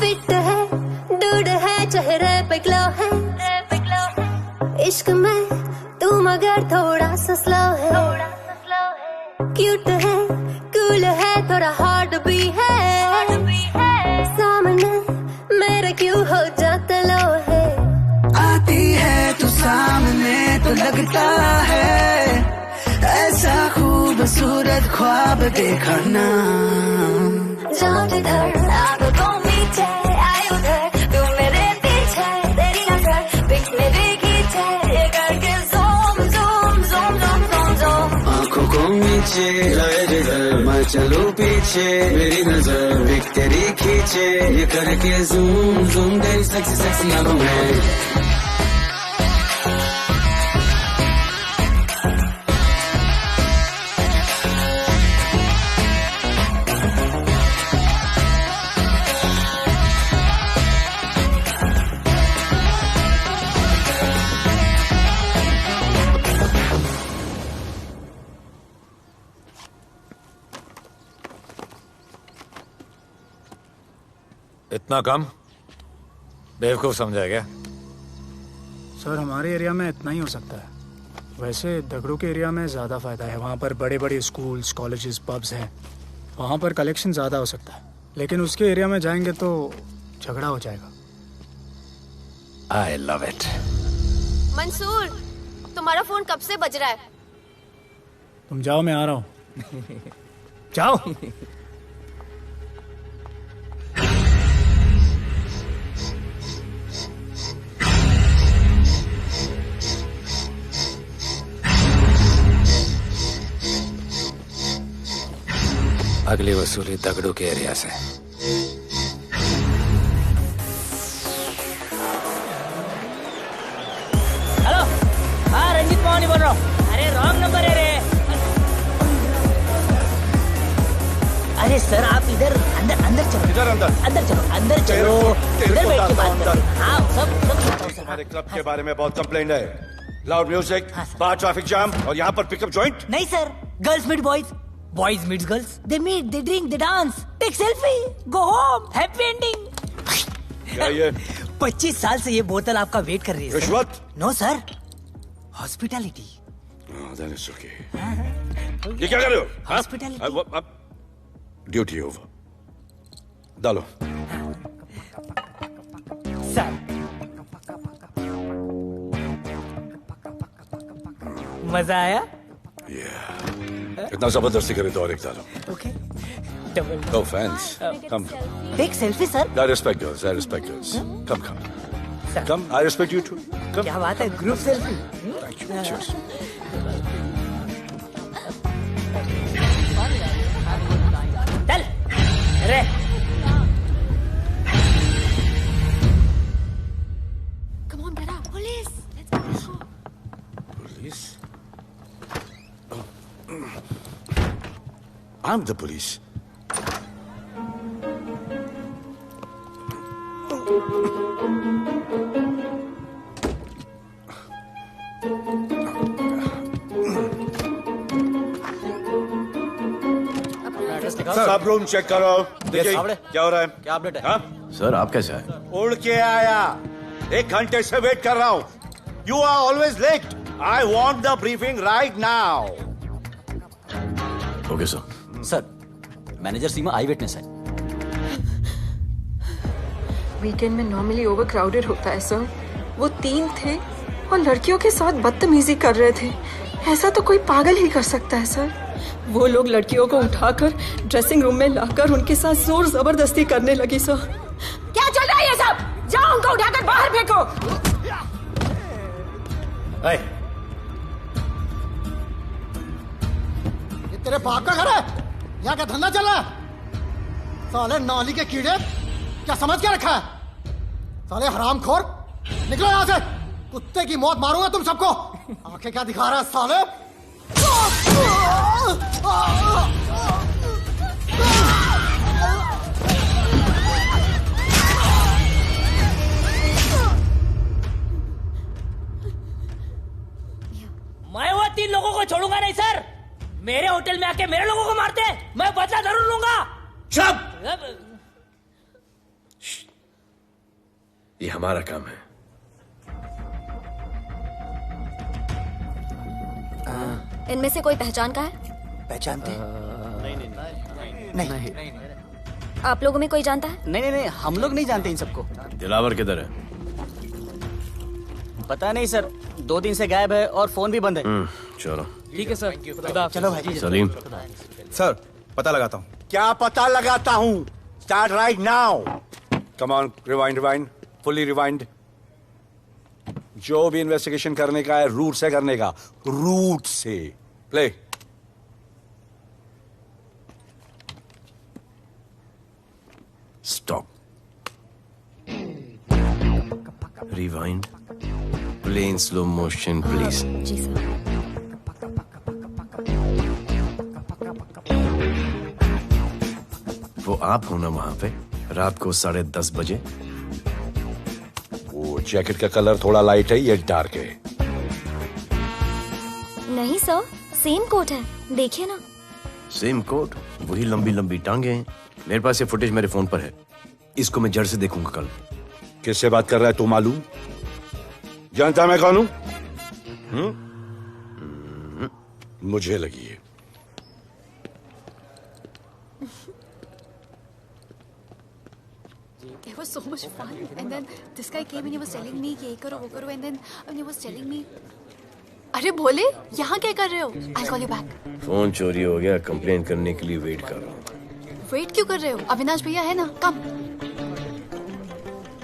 फिट है, डूड है, चेहरे पे ग्लो है, इश्क में तू मगर थोड़ा सा स्लो है, क्यूट है, कूल है, थोड़ा हार्ड भी है, सामने मेरे क्यों हो जाता लो है। आती है तू सामने तो लगता है ऐसा खूबसूरत ख्वाब देखा ना। जाओ जिधर आगे को मीचे आए उधर, तू मेरे पीछे तेरी नजर पिक मेरे खींचे, ये करके zoom zoom zoom zoom zoom zoom. आंखों को नीचे लाए जिधर मैं चलूं पीछे, मेरी नजर पिक तेरी खींचे, ये करके ज़ूम ज़ूम तेरी सेक्सी सेक्सी आंखों में। इतना कम बेवकूफ समझा क्या? सर हमारे एरिया में इतना ही हो सकता है, वैसे दगड़ू के एरिया में ज़्यादा फायदा है। वहाँ पर बड़े बड़े स्कूल्स, कॉलेजेस, पब्स हैं, वहाँ पर कलेक्शन ज़्यादा हो सकता है। लेकिन उसके एरिया में जाएंगे तो झगड़ा हो जाएगा। आई लव इट। मंसूर, तुम्हारा फोन कब से बज रहा है? तुम जाओ, मैं आ रहा हूँ। जाओ। अगली वसूली दगड़ू के एरिया से। हेलो, हाँ रंजीत मोहन बोल रहा हूँ। अरे रॉन्ग नंबर है रे। अरे सर आप इधर अंदर अंदर चलो। इधर अंदर चलो, अंदर चलो, इधर बैठ के बात करो। हाँ सब हमारे क्लब के बारे में बहुत कंप्लेंट है। लाउड म्यूजिक, बाहर ट्रैफिक जाम और यहाँ पर पिकअप जॉइंट। नहीं sir, girls meet boys, boys meet girls, they meet, they drink, they dance, take selfie, go home, happy ending. क्या ये? 25 साल से ये बोतल आपका वेट कर रही है। रिश्वत? No sir, hospitality. ये क्या कर रहे हो? हॉस्पिटैलिटी। Duty over. डालो। सर मजा आया? इतना जबरदस्ती करे तो और एक डालो। Okay, double. No offense. Come. Take selfie sir. I respect girls. I respect girls. Come. Come. I respect you too. Come. क्या बात है, group selfie. Thank you. Cheers. चल रे। Come on, बेटा, police. Let's go. Police? I'm the police. सब room check करो। देखिए क्या हो रहा है। क्या अपडेट है? हाँ? सर आप कैसे आए? उड़ के आया, 1 घंटे से वेट कर रहा हूँ। You are always late. I want the briefing right now. Okay sir. Sir, manager Seema eye witness है। वीकेंड में नॉर्मली ओवर क्राउडेड होता है सर। वो 3 थे और लड़कियों के साथ बदतमीजी कर रहे थे। ऐसा तो कोई पागल ही कर सकता है सर। वो लोग लड़कियों को उठाकर ड्रेसिंग रूम में लाकर उनके साथ जोर जबरदस्ती करने लगी सर। क्या चल रहा है ये सब? जाओ उनको उठाकर बाहर फेंको। ये तेरे बाप का घर है? यहाँ क्या धंधा चल रहा है? साले नाली के कीड़े, क्या समझ के रखा है? साले हरामखोर, निकलो यहाँ से। कुत्ते की मौत मारूंगा तुम सबको। आंखें क्या दिखा रहा है साले? मैं वो 3 लोगों को छोड़ूंगा नहीं सर। मेरे होटल में आके मेरे लोगों को मारते, मैं बदला जरूर लूंगा। चुप! ये हमारा काम है। इनमें से कोई पहचान का है? पहचानते हैं? नहीं। आप लोगों में कोई जानता है? नहीं, हम लोग नहीं जानते इन सबको। दिलावर किधर है? पता नहीं सर, 2 दिन से गायब है और फोन भी बंद है। चलो ठीक है सर, चलो भाई। सलीम सर, पता लगाता हूँ। क्या पता लगाता हूँ? Start right now. Come on, rewind, fully rewind. जो भी इन्वेस्टिगेशन करने का है रूट से करने का, रूट से। Play. Stop. Rewind. Play in slow motion please. जी सर। वो आप हो ना वहां पे रात को 10:30 बजे? वो जैकेट का कलर थोड़ा लाइट है, ये डार्क है। नहीं सर, सेम कोट है, देखिए ना। सेम कोट, वही लंबी लंबी टांगे हैं। मेरे पास ये फुटेज मेरे फोन पर है, इसको मैं जड़ से देखूंगा कल। किससे बात कर रहा है तू? मालूम? जानता मैं कौन हूं? मुझे लगी है। It was so much fun, and then this guy came and he was telling me ये करो वो करो, and then he was telling me, अरे भोले यहाँ क्या कर रहे हो? I'll call you back. Phone चोरी हो गया, कंप्लेन करने के लिए वेट कर रहा हूँ। वेट क्यों कर रहे हो? अविनाश भैया है ना, कम।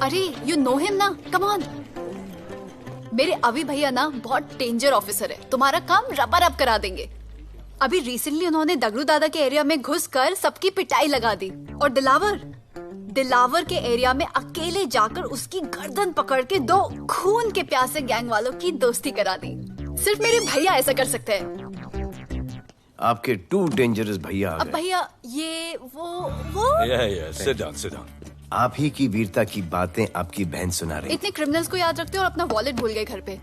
अरे you know him ना, come on. मेरे अभी भैया ना बहुत डेंजर ऑफिसर है, तुम्हारा काम रबर अप करा देंगे। अभी रिसेंटली उन्होंने दगड़ू दादा के एरिया में घुसकर सबकी पिटाई लगा दी, और दिलावर के एरिया में अकेले जाकर उसकी गर्दन पकड़ के 2 खून के प्यासे गैंग वालों की दोस्ती करा दी। सिर्फ मेरे भैया ऐसा कर सकते हैं। आपके 2 डेंजरस भैया आ अब गए। भैया ये वो सिट डाउन। आप ही की वीरता की बातें आपकी बहन सुना रही। इतने क्रिमिनल्स को याद रखते हो और अपना वॉलेट भूल गए घर पे।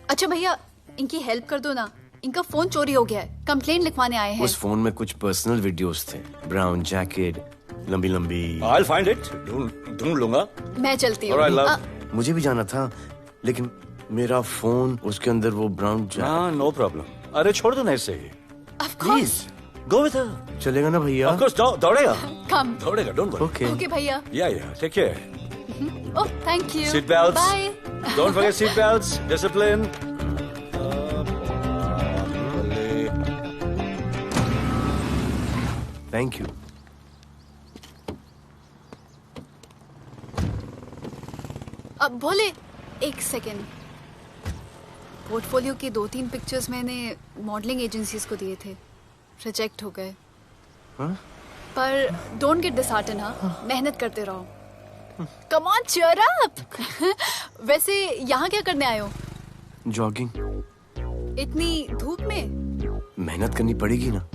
अच्छा भैया, इनकी हेल्प कर दो ना, इनका फोन चोरी हो गया है, कंप्लेंट लिखवाने आए हैं। उस फोन में कुछ पर्सनल वीडियोस थे, ब्राउन जैकेट, लंबी लंबी। I'll find it. ढूंढ लूंगा। मैं चलती हूँ। मुझे भी जाना था, लेकिन मेरा फोन, उसके अंदर वो ब्राउन जैकेट। हाँ, नो प्रॉब्लम। अरे छोड़ दो ना इसे। Please go with her. चलेगा ना भैया? Of course, दौड़ेगा। कम। दौड़ेगा, डोंट वरी। ओके भैया। Yeah, take care. Oh thank you. Seat belts. Bye. Don't forget seat belts. Discipline. Thank you. अब भोले एक सेकेंड, पोर्टफोलियो के 2-3 पिक्चर्स मैंने मॉडलिंग एजेंसीज को दिए थे, रिजेक्ट हो गए। पर डोंट गेट डिसहार्टन, हाँ, मेहनत करते रहो। Come on, cheer up. वैसे यहाँ क्या करने आए हो? जॉगिंग। इतनी धूप में? मेहनत करनी पड़ेगी ना।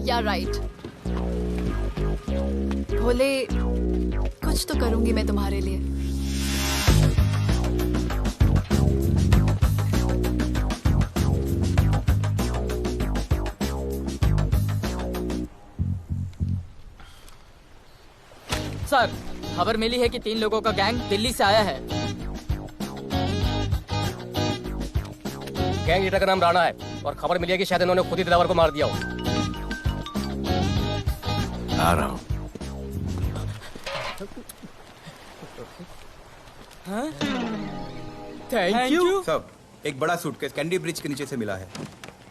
या राइट। भोले कुछ तो करूंगी मैं तुम्हारे लिए। सर, खबर मिली है कि 3 लोगों का गैंग दिल्ली से आया है। गैंग लीडर का नाम राणा है और खबर मिली है कि शायद इन्होंने खुद ही दिलावर को मार दिया हो। आ रहा हूँ। Thank you. सब एक बड़ा सूटकेस कैंडी ब्रिज के नीचे से मिला है।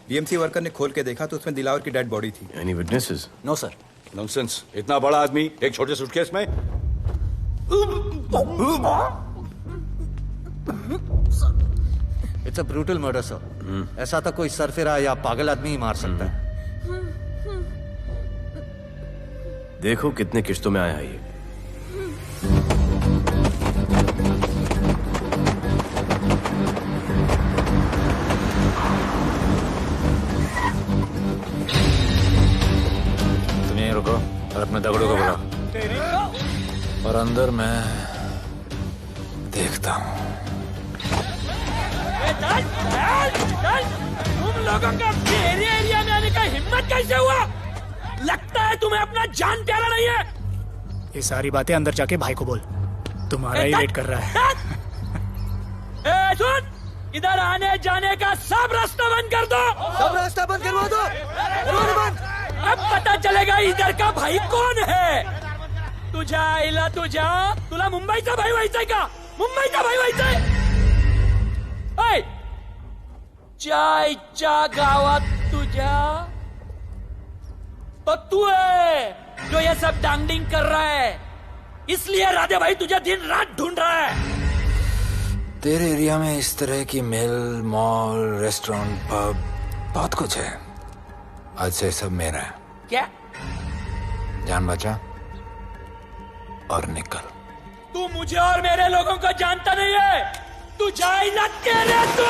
बीएमसी वर्कर ने खोल के देखा तो उसमें दिलावर की डेड बॉडी थी। Any witnesses? No sir. Nonsense. इतना बड़ा आदमी एक छोटे सूटकेस में? It's a brutal murder sir. ऐसा तो कोई सरफिरा या पागल आदमी ही मार सकता है। देखो कितने किश्तों में आया है ये। रुको और अपने दगड़ों को बुलाओ और अंदर मैं देखता हूँ। तुम लोगों का मेरे एरिया में आने का हिम्मत कैसे हुआ? लगता है तुम्हें अपना जान प्यारा नहीं है। ये सारी बातें अंदर जाके भाई को बोल, तुम्हारा ही वेट कर रहा है। सुन, इधर आने जाने का सब रास्ता बंद कर दो। सब रास्ता बंद करवा दो। अब पता चलेगा इधर का भाई कौन है। तुझा इला तुझा तुला मुंबईचा भाई व्हायचाय का? मुंबईचा भाई व्हायचाय? चायच्या गावात तुझ्या तो तू है जो ये सब डांगडिंग कर रहा है, इसलिए राधे भाई तुझे दिन रात ढूंढ रहा है। तेरे एरिया में इस तरह की मिल, मॉल, रेस्टोरेंट, पब बहुत कुछ है। आज से सब मेरा है। क्या? जान बचा और निकल। तू मुझे और मेरे लोगों को जानता नहीं है। तू जाए ना तेरे तो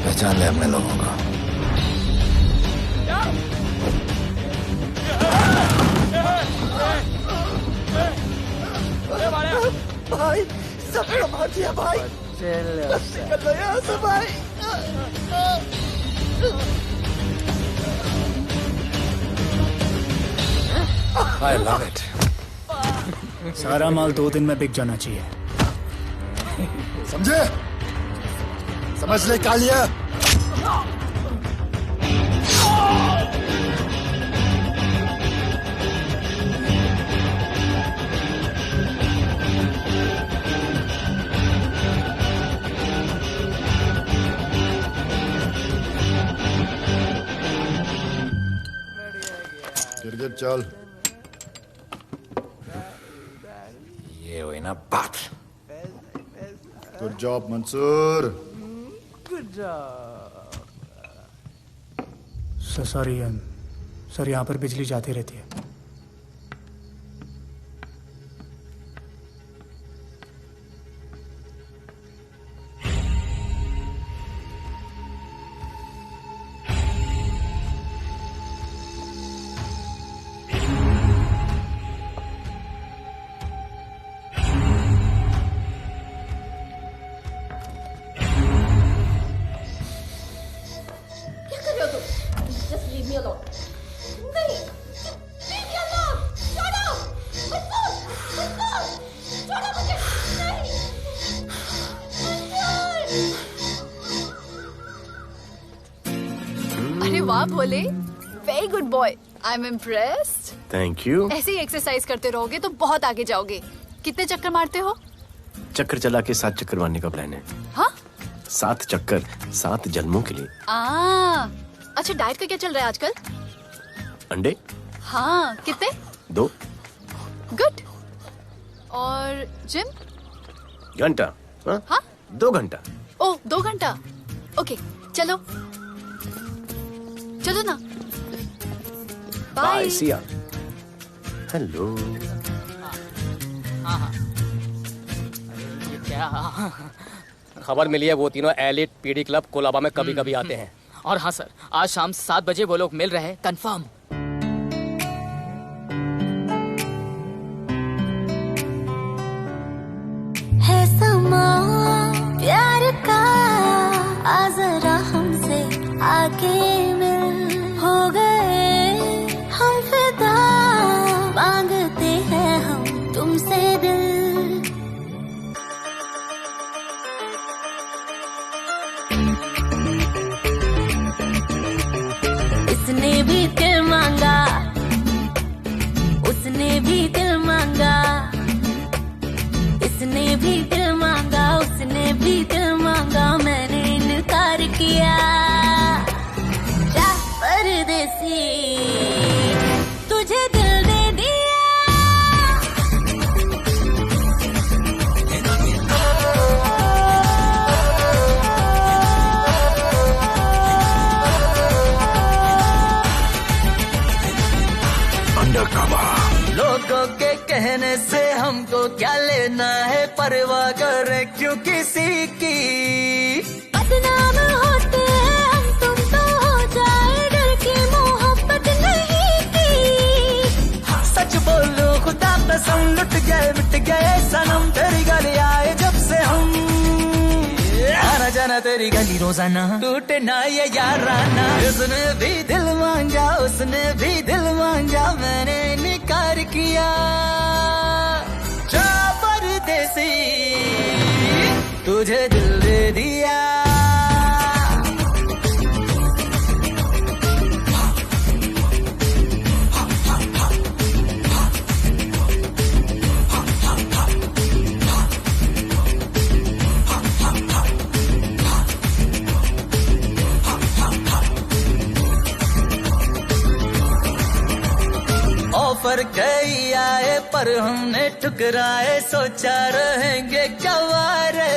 पहचान ले अपने लोगों को। भाई सब संभाल दिया भाई। निकल लो यहाँ से भाई। I love it. सारा माल 2 दिन में बिक जाना चाहिए। समझे? समझ ले कालिया। गिरगिट चल। ये हुई ना बात। Good job Mansoor. Good job. Sorry sir, यहाँ पर बिजली जाती रहती है। अरे वाह Bhole, very good boy. I am impressed. Thank you. ऐसे ही एक्सरसाइज करते रहोगे तो बहुत आगे जाओगे। कितने चक्कर मारते हो? चक्कर चला के 7 चक्कर मारने का प्लान है। हाँ? 7 चक्कर 7 जन्मों के लिए। अच्छा, डाइट का क्या चल रहा है आजकल? अंडे? हाँ, कितने? 2 गुड। और जिम? घंटा। हाँ? 2 घंटा। ओह, 2 घंटा। ओके, चलो चलो ना। बाय, सी या। हेलो। क्या खबर मिली है? वो तीनों एलिट पीडी क्लब कोलाबा में कभी कभी आते हैं। और हाँ सर, आज शाम 7 बजे वो लोग मिल रहे हैं, कंफर्म। है समा प्यार का, आ जरा हमसे आके मिल। हो गए हम फिदा, मांगते हैं हम तुमसे दिल। इसने भी दिल मांगा, उसने भी दिल मांगा, इसने भी दिल मांगा, उसने भी दिल मांगा, मैंने इनकार किया। जा परदेसी, तुझे दिल दे दिया। लोगों के कहने से हमको क्या लेना है, परवाह करे क्यों किसी की। बदनाम होते हैं हम, तुम तो हो जाए, डर की मोहब्बत नहीं की। सच बोलो खुदा कसम, लुट गए मिट गए सनम, तेरी गली आए जब से हम। आना जाना तेरी गली रोजाना, टूटे ना ये याराना। उसने भी दिल मांगा, उसने भी दिल मांगा, मैंने इनकार किया। तुझे दिल दे दिया ऑफर कई आए पर हमने ठुकराए सोचा रहेंगे क्या वारे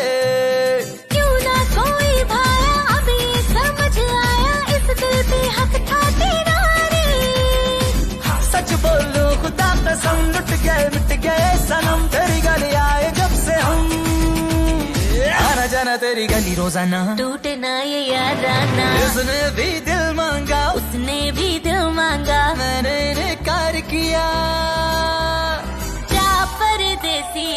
क्यों ना कोई भाया अब ये समझ आया इस दिल पे हक था तेरा रे सच बोलो खुदा कसम लुट गए मिट गए सनम तेरी गली आए जब से हम आना जाना तेरी गली रोजाना टूटे ना ये याराना उसने भी दिल मांगा उसने भी दिल मांगा मैंने इनकार किया जा परदेसी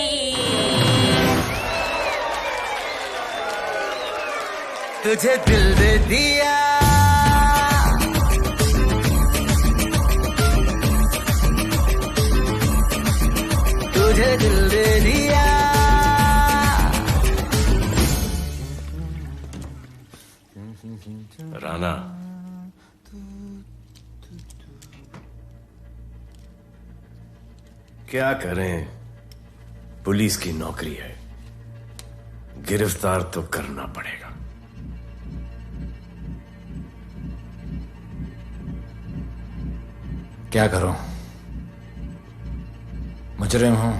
तुझे दिल दे दिया तुझे दिल दे दिया राणा क्या करें, पुलिस की नौकरी है, गिरफ्तार तो करना पड़ेगा। क्या करूं? मुजरिम हूं,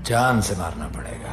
जान से मारना पड़ेगा।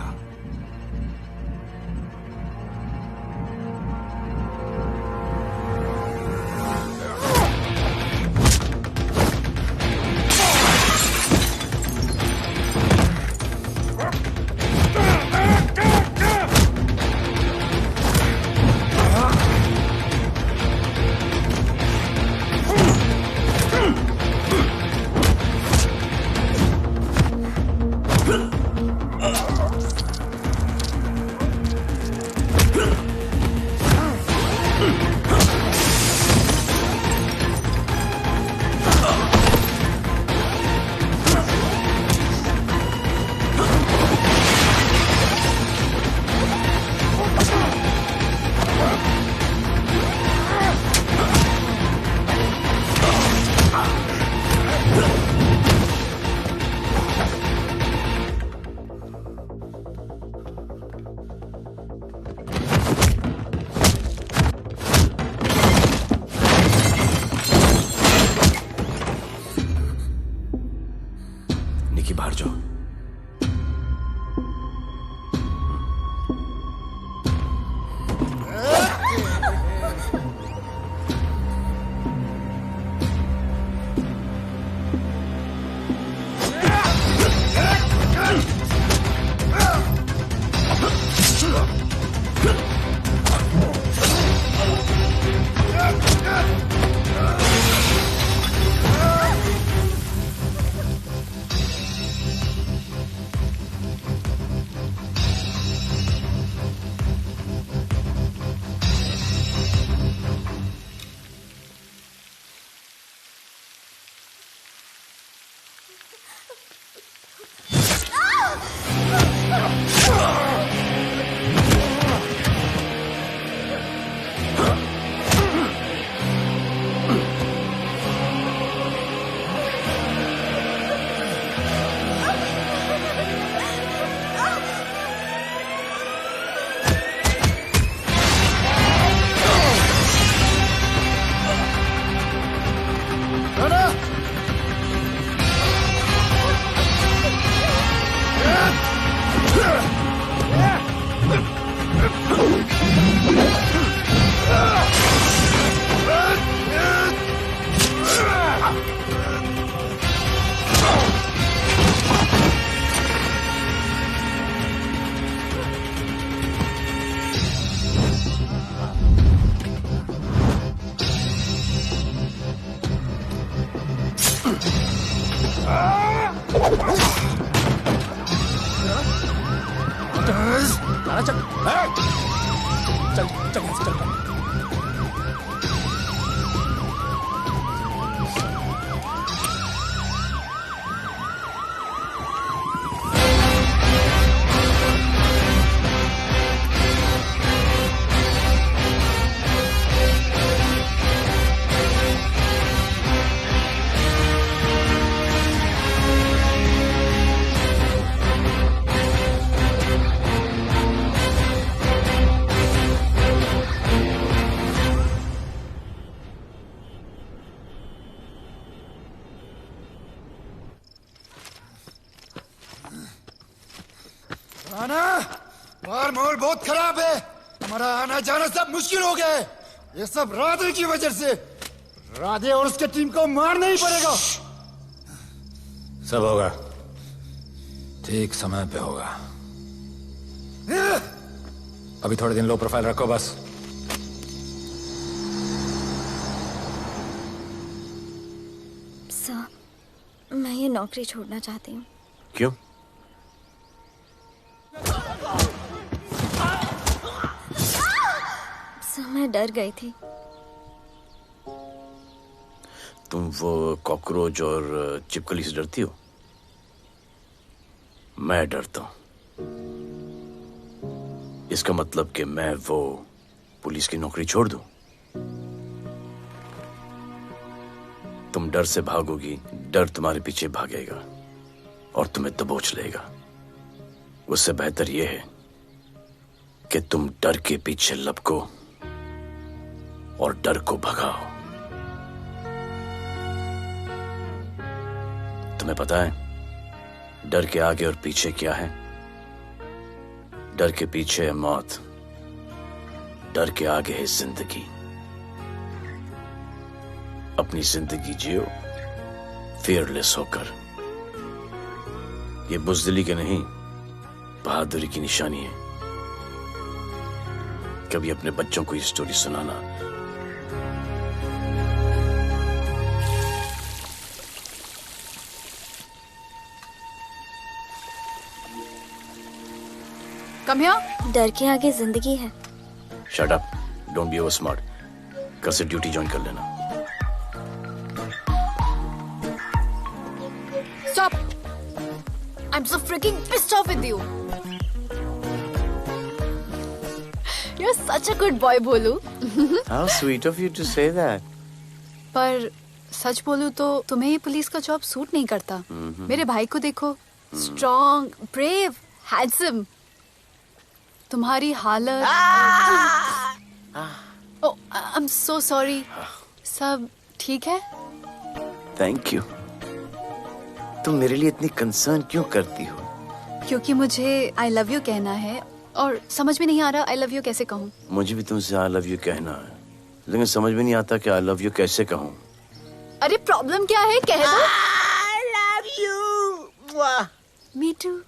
निकी बाहर जाओ। आना मार माहौल बहुत खराब है। हमारा आना जाना सब मुश्किल हो गया है। ये सब राधे की वजह से। राधे और उसके टीम को मारना ही पड़ेगा। सब होगा, ठीक समय पे होगा। अभी थोड़े दिन लो प्रोफाइल रखो बस। सर, मैं ये नौकरी छोड़ना चाहती हूँ। क्यों? सर, मैं डर गई थी। तुम वो कॉकरोच और चिपकली से डरती हो? मैं डरता हूं। इसका मतलब कि मैं वो पुलिस की नौकरी छोड़ दूं? तुम डर से भागोगी, डर तुम्हारे पीछे भागेगा और तुम्हें दबोच लेगा। उससे बेहतर यह है कि तुम डर के पीछे लपको और डर को भगाओ। तुम्हें पता है डर के आगे और पीछे क्या है? डर के पीछे है मौत, डर के आगे है जिंदगी। अपनी जिंदगी जियो फियरलेस होकर। ये बुज़दिली के नहीं, बहादुरी की निशानी है। कभी अपने बच्चों को ये स्टोरी सुनाना। Come here. डर के आगे जिंदगी है। Shut up, don't be over smart. कल से ड्यूटी ज्वाइन कर लेना। Stop! I'm so freaking pissed off with you. You're such a good boy, बोलू। How sweet of you to say that. पर सच बोलूं तो तुम्हें ये पुलिस का जॉब सूट नहीं करता। मेरे भाई को देखो, स्ट्रॉन्ग, ब्रेव, हैंडसम। तुम्हारी हालत। ओह, आई एम सो सॉरी। सब ठीक है? Thank you. तुम मेरे लिए इतनी कंसर्न क्यों करती हो? क्योंकि मुझे आई लव यू कहना है और समझ में नहीं आ रहा आई लव यू कैसे कहूँ। मुझे भी तुमसे आई लव यू कहना है, लेकिन समझ में नहीं आता कि आई लव यू कैसे कहूँ। अरे प्रॉब्लम क्या है, कह दो। I love you. Me too.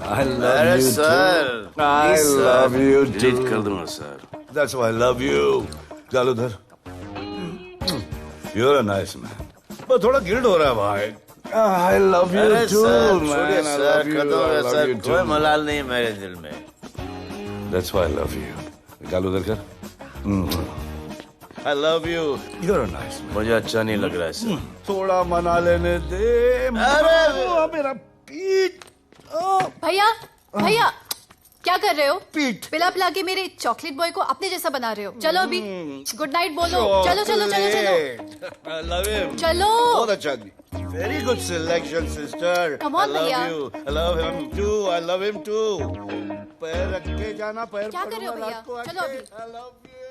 I love you sir, too. I love you too. Delete कर दूंगा sir. That's why I love you. चल उधर। You're a nice man. पर थोड़ा गिल्ड हो रहा है भाई। I love you too, man. I love you. I love you too. कोई मलाल नहीं मेरे दिल में। That's why I love you. निकाल उधर कर। I love you. You're a nice man. मुझे अच्छा नहीं लग रहा है सर। थोड़ा मना लेने दे। मेरा पीठ। भैया, भैया, क्या कर रहे हो? पिला पिला के मेरे चॉकलेट बॉय को अपने जैसा बना रहे हो। चलो अभी गुड नाइट बोलो। चलो चलो चलो चलो। I love him. चलो। बहुत अच्छा आदमी। Very good selection, sister. Come on, I love भैया। you. I love him too. I love him too. पैर रख के जाना, पैर क्या कर रहे हो भैया? चलो अभी। I love you.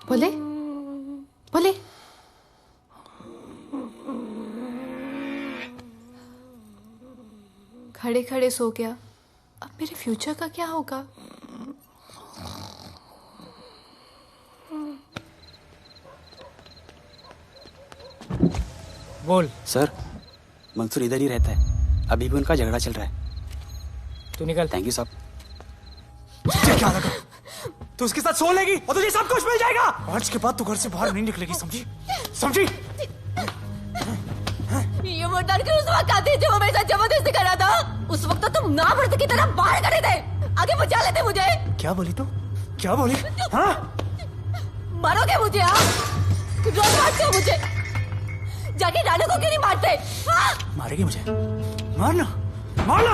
बोले बोले। खड़े खड़े सो गया। अब मेरे फ्यूचर का क्या होगा? बोल। सर, मंसूर इधर ही रहता है। अभी भी उनका झगड़ा चल रहा है। तू निकल। थैंक यू साहब। क्या लगा? तू उसके साथ सो लेगी और तुझे सब कुछ मिल जाएगा। आज के बाद तू घर से बाहर नहीं निकलेगी, समझी? समझी? ये वो डर के उस वक्त आते जो मेरे साथ जबरदस्ती कर रहा था। उस वक्त तो तुम ना मर्द की तरह बाहर खड़े थे, आगे बचा लेते मुझे। क्या बोली तू? क्या बोली? हाँ? मारोगे मुझे? आप रोज मारते हो मुझे। जाके राणा को क्यों नहीं मारते? हाँ? मारेगी मुझे? मारना मारना।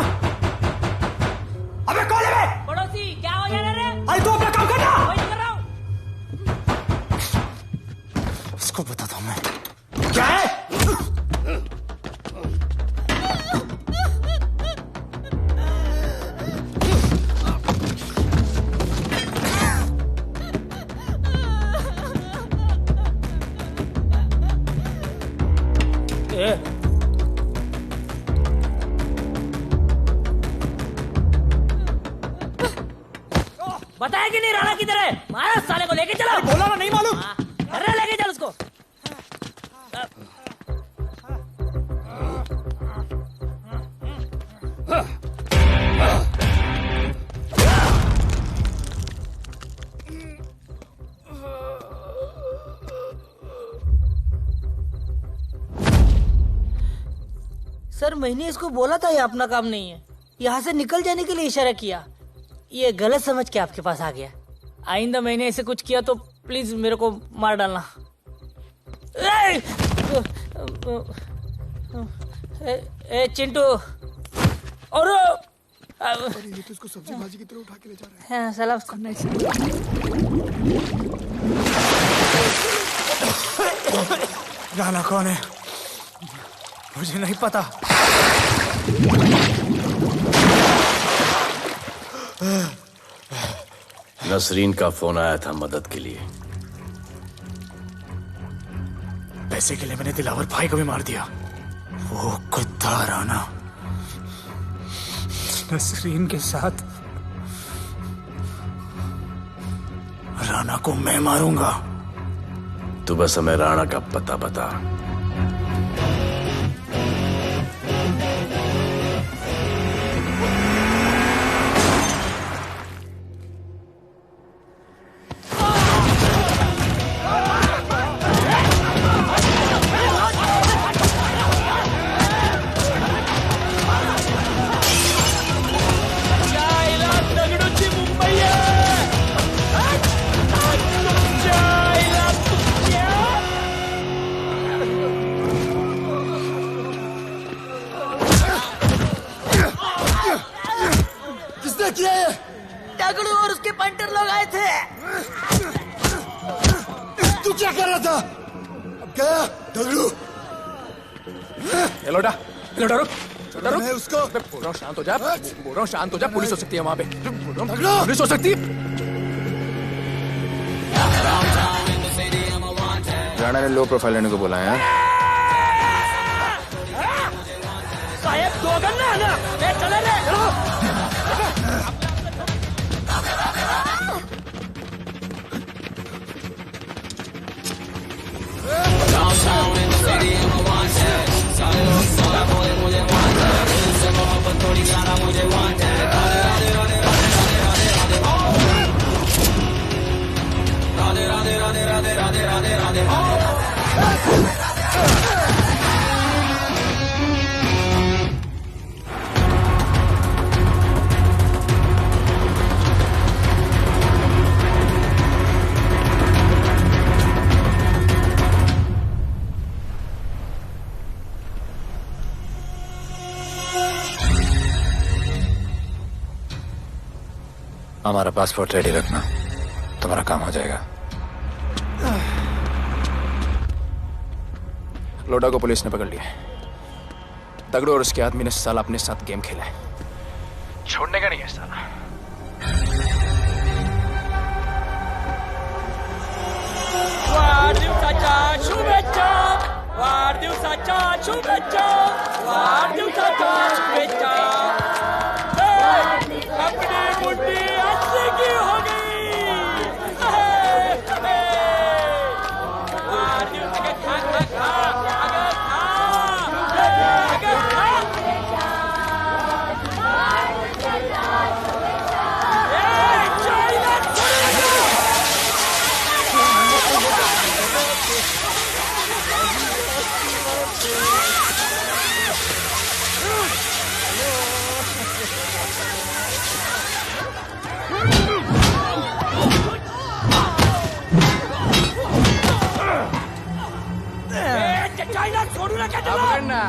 अबे कौन है? पड़ोसी क्या हो जा रहा है? अरे तू अपना काम करना। वही कर रहा हूँ। इसको बताता हूँ मैं क्या है। बताया कि नहीं राणा किधर है? मारो साले को, लेके चलो। बोला ना, नहीं मालूम। अरे लेके चल उसको। सर मैंने इसको बोला था ये अपना काम नहीं है, यहाँ से निकल जाने के लिए इशारा किया, ये गलत समझ के आपके पास आ गया। आइंदा मैंने ऐसे कुछ किया तो प्लीज मेरे को मार डालना। ए चिंटू और ये तो इसको सब्जी भाजी की तरह उठा के ले जा रहा है। हाँ साला उसको नहीं। राणा कौन है मुझे नहीं पता। नसरीन का फोन आया था मदद के लिए। पैसे के लिए मैंने दिलावर भाई को भी मार दिया। वो कुत्ता राणा नसरीन के साथ। राणा को मैं मारूंगा। तू बस हमें राणा का पता बता। दगड़ू और उसके पंटर लोग आए थे। तू क्या कर रहा था? अब गया दगड़ू। ये लोटा रुक। मैं उसको बोल रहा हूँ शांत हो जा। पुलिस हो सकती है वहाँ पे। पुलिस हो सकती है। राणा ने लो प्रोफाइल लेने को बोला है। साहब दो गन्ना है ना, मैं चले रे। Downtown in the city, I'm a wanted. सारे लोग सारा बोले मुझे wanted. दिल से मोहब्बत थोड़ी ज्यादा मुझे wanted. राधे राधे राधे राधे राधे राधे राधे राधे राधे राधे राधे राधे। हमारा पासपोर्ट रेडी रखना, तुम्हारा काम हो जाएगा। लोडा को पुलिस ने पकड़ लिया। दगड़ू और उसके आदमी ने साला अपने साथ गेम खेला है, छोड़ने का नहीं है साला। वाढदिवसाच्या शुभेच्छा, वाढदिवसाच्या शुभेच्छा, वाढदिवसाच्या शुभेच्छा। अपनी मुट्ठी अच्छी की हो गई। वाढदिवसाच्या खा खा खा, अगर खा।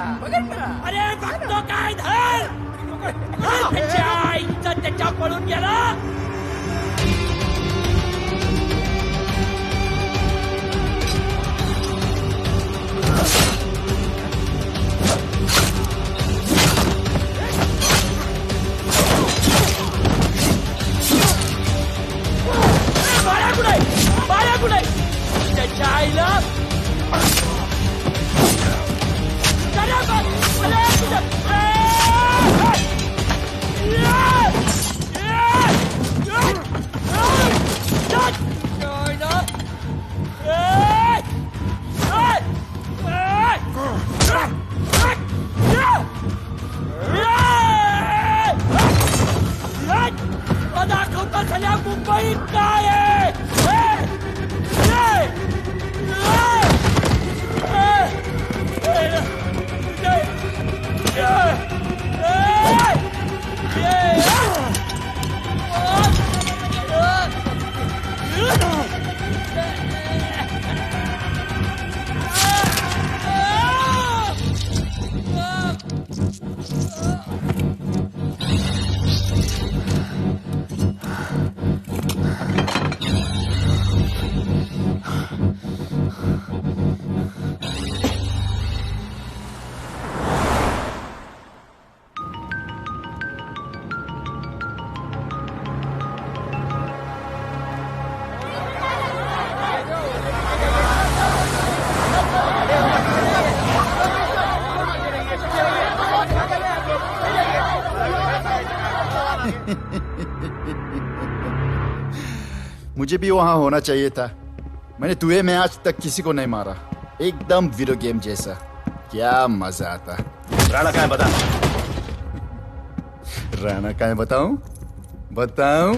अरे भक्तों का इधर त्याच्या पळून गेला बाळा कुठे त्याच्या आईला दाखवता झाल्या मुंबईत काय मुझे भी वहां होना चाहिए था। मैंने तुझे में आज तक किसी को नहीं मारा। एकदम वीडियो गेम जैसा। क्या मजा आता। राणा कहाँ है बता। राणा कहाँ है बताऊं? बताऊं?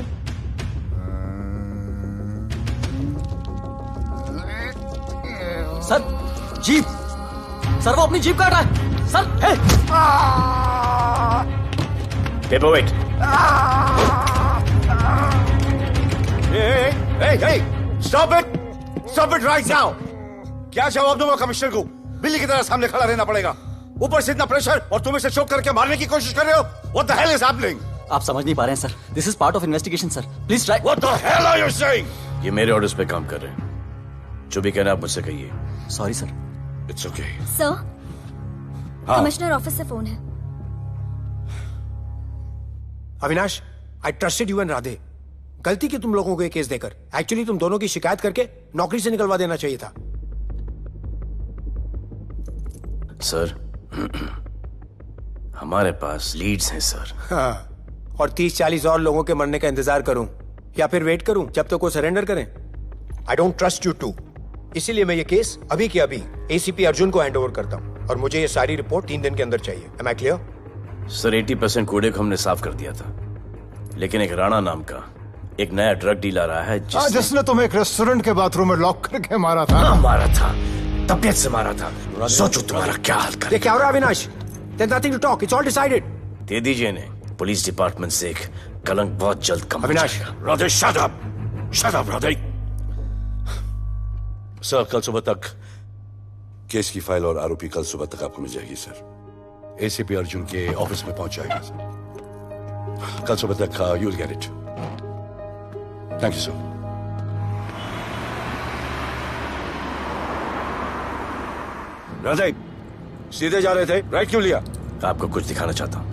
सर जीप, सर वो अपनी जीप काट रहा है sir. Paperweight. Hey, stop it right now! क्या जवाब दूंगा कमिश्नर को? बिल्ली की तरह सामने खड़ा रहना पड़ेगा। ऊपर से इतना प्रेशर और तुम इसे चोक करके मारने की कोशिश कर रहे हो। What the hell is happening? आप समझ नहीं पा रहे हैं sir. This is part of investigation sir. Please try. What the hell are you saying? ये मेरे ऑर्डर्स पे काम कर रहे हैं। जो भी कहना आप मुझसे कहिए। Sorry sir. It's okay. Sir, हाँ। कमिश्नर ऑफिस से फोन है। Avinash, I trusted you and Radhe. गलती की तुम लोगों को ये केस देकर। एक्चुअली तुम दोनों की शिकायत करके नौकरी से निकलवा देना चाहिए था। सर, हमारे पास लीड्स हैं सर। हाँ, और 30-40 और लोगों के मरने का इंतजार करूं या फिर वेट करूं जब तक वो सरेंडर करें? I don't trust you too. इसीलिए मैं ये केस अभी के अभी एसीपी अर्जुन को हैंड ओवर करता हूं और मुझे ये सारी रिपोर्ट 3 दिन के अंदर चाहिए। M I clear? सर 80% कूड़े को हमने साफ कर दिया था, लेकिन एक राणा नाम का एक नया ड्रग डीलर आया है जिसने तुम्हें एक रेस्टोरेंट के बाथरूम में लॉक करके मारा था। हाँ, मारा था, तबीयत से मारा था। सोचो तुम्हारा क्या हाल कर। ये क्या हो रहा है Avinash? There's nothing to talk. It's all decided. दे दीजिए इन्हें। पुलिस डिपार्टमेंट से एक कलंक बहुत जल्द कम हो अविनाश, जाएगा। Radhe shut up! Shut up, Radhe. Sir कल सुबह तक केस की फाइल और आरोपी कल सुबह तक आपको मिल जाएगी सर। एसीपी अर्जुन के ऑफिस में पहुंच जाएगा सर। कल सुबह तक you will get it. Thank you sir. Radhe सीधे जा रहे थे, राइट क्यों लिया? आपको कुछ दिखाना चाहता हूं।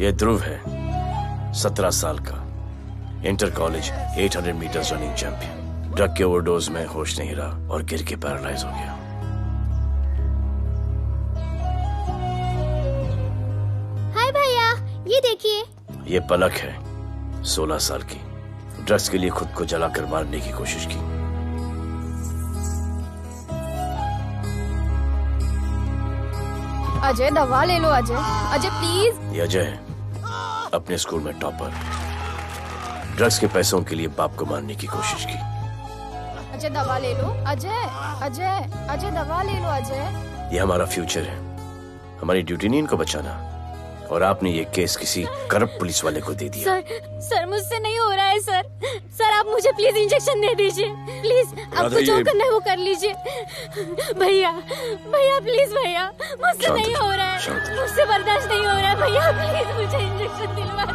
यह ध्रुव है, 17 साल का, inter college 800 metre running champion. Drug के ओवरडोज में होश नहीं रहा और गिर के पैरालाइज हो गया। हाय भैया, ये देखिए। ये पलक है, 16 साल की। ड्रग्स के लिए खुद को जलाकर मारने की कोशिश की। अजय दवा ले लो। अजय, अजय प्लीज। ये अजय है, अपने स्कूल में टॉपर। ड्रग्स के पैसों के लिए बाप को मारने की कोशिश की। अजय दवा ले लो। अजय, अजय, अजय दवा ले लो। अजय, ये हमारा फ्यूचर है। हमारी ड्यूटी नहीं इनको बचाना, और आपने ये केस किसी करप्ट पुलिस वाले को दे दिया। सर मुझसे नहीं हो रहा है सर। सर आप मुझे प्लीज इंजेक्शन दे दीजिए, प्लीज। आपको जो करना है वो कर लीजिए। भैया भैया प्लीज भैया, मुझसे नहीं हो रहा है, मुझसे बर्दाश्त नहीं हो रहा है भैया, प्लीज मुझे इंजेक्शन दिलवा दो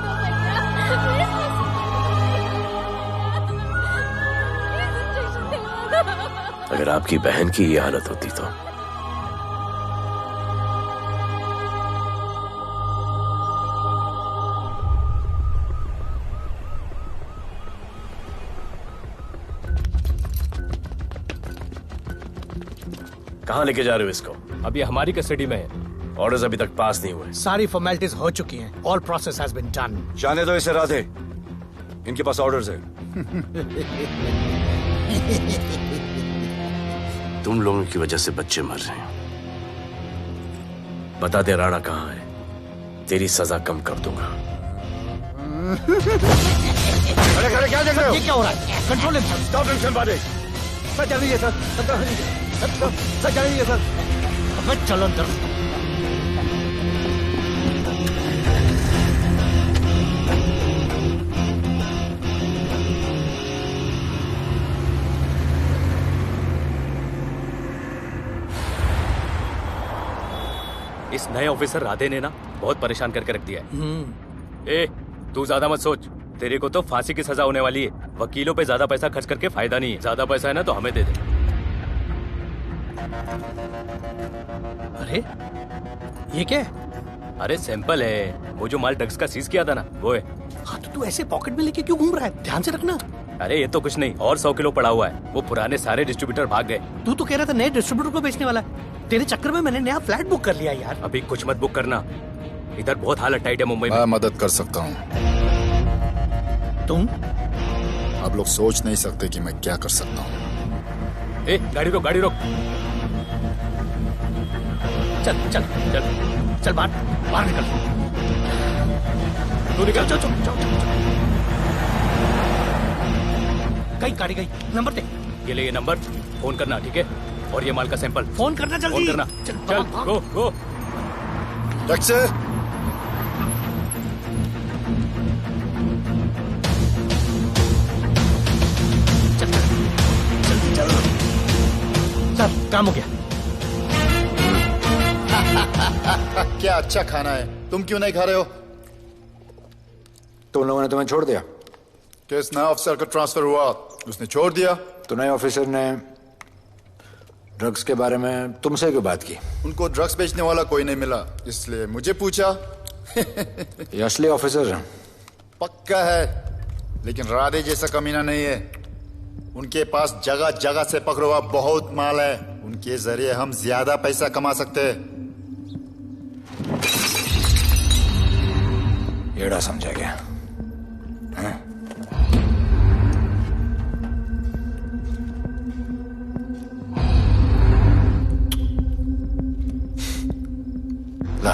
भैया। अगर आपकी बहन की ये हालत होती तो कहाँ लेके जा रहे हो इसको? अभी हमारी कस्टडी में है। ऑर्डर्स अभी तक पास नहीं हुए। सारी फॉर्मेलिटीज हो चुकी हैं। All process has been done. जाने दो इसे राधे, इनके पास ऑर्डर्स है। तुम लोगों की वजह से बच्चे मर रहे हैं। बता दे राणा कहाँ है, तेरी सजा कम कर दूंगा। अरे क्या देख रहे हो? ये क्या हो रहा है? Control himself. स्टॉप हिम बारे। सर चल रही है सर, सर चल रही है सर। अबे चलो अंदर। इस नए ऑफिसर राधे ने ना बहुत परेशान करके रख दिया है। ए, तू ज्यादा मत सोच, तेरे को तो फांसी की सजा होने वाली है। वकीलों पे ज्यादा पैसा खर्च करके फायदा नहीं है। ज्यादा पैसा है ना तो हमें दे दे। अरे ये क्या है? अरे सैंपल है, वो जो माल ड्रग्स का सीज किया था ना वो है। हाँ तो तू ऐसे पॉकेट में लेके क्यों घूम रहा है? ध्यान से रखना। अरे ये तो कुछ नहीं, और 100 किलो पड़ा हुआ है। वो पुराने सारे डिस्ट्रीब्यूटर भाग गए। तू तो कह रहा था नए डिस्ट्रीब्यूटर को बेचने वाला है। तेरे चक्कर में मैंने नया फ्लैट बुक कर लिया यार। अभी कुछ मत बुक करना, इधर बहुत हालत टाइट है मुंबई में। मैं मदद कर सकता हूँ। तुम? आप लोग सोच नहीं सकते कि मैं क्या कर सकता हूँ। ए, गाड़ी रोक, गाड़ी रोक। चल चल चल चल बाहर निकल। तू निकल। चल चल चल कहीं गाड़ी गई। नंबर दे। ये ले, ये नंबर, फोन करना ठीक है। और ये माल का सैंपल फोन करना जल्दी। फोन करना। चल गो गो। टैक्सी। सब काम हो गया। क्या अच्छा खाना है, तुम क्यों नहीं खा रहे हो? तो उन लोगों ने तुम्हें छोड़ दिया? केस नया ऑफिसर का ट्रांसफर हुआ, उसने छोड़ दिया। तो नए ऑफिसर ने ड्रग्स के बारे में तुमसे क्यों बात की? उनको ड्रग्स बेचने वाला कोई नहीं मिला, इसलिए मुझे पूछा। ये असली ऑफिसर है? पक्का है, लेकिन राधे जैसा कमीना नहीं है। उनके पास जगह जगह से पकड़ा हुआ बहुत माल है, उनके जरिए हम ज्यादा पैसा कमा सकते हैं। एड़ा समझा गया? हाँ? ला,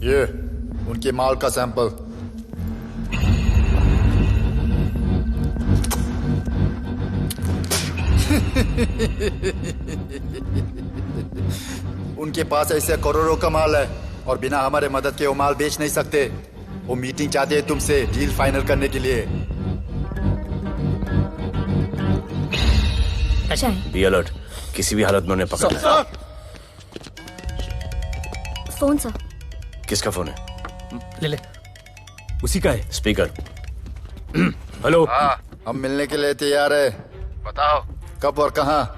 ये उनके माल का सैंपल। उनके पास ऐसे करोड़ों का माल है और बिना हमारे मदद के वो माल बेच नहीं सकते। वो मीटिंग चाहते हैं तुमसे डील फाइनल करने के लिए। बी अलर्ट, किसी भी हालत में उन्हें पकड़ना है। Phone sir. किसका फोन है? ले ले। उसी का है। स्पीकर। हेलो। हाँ, हम मिलने के लिए तैयार है। बताओ कब और कहाँ?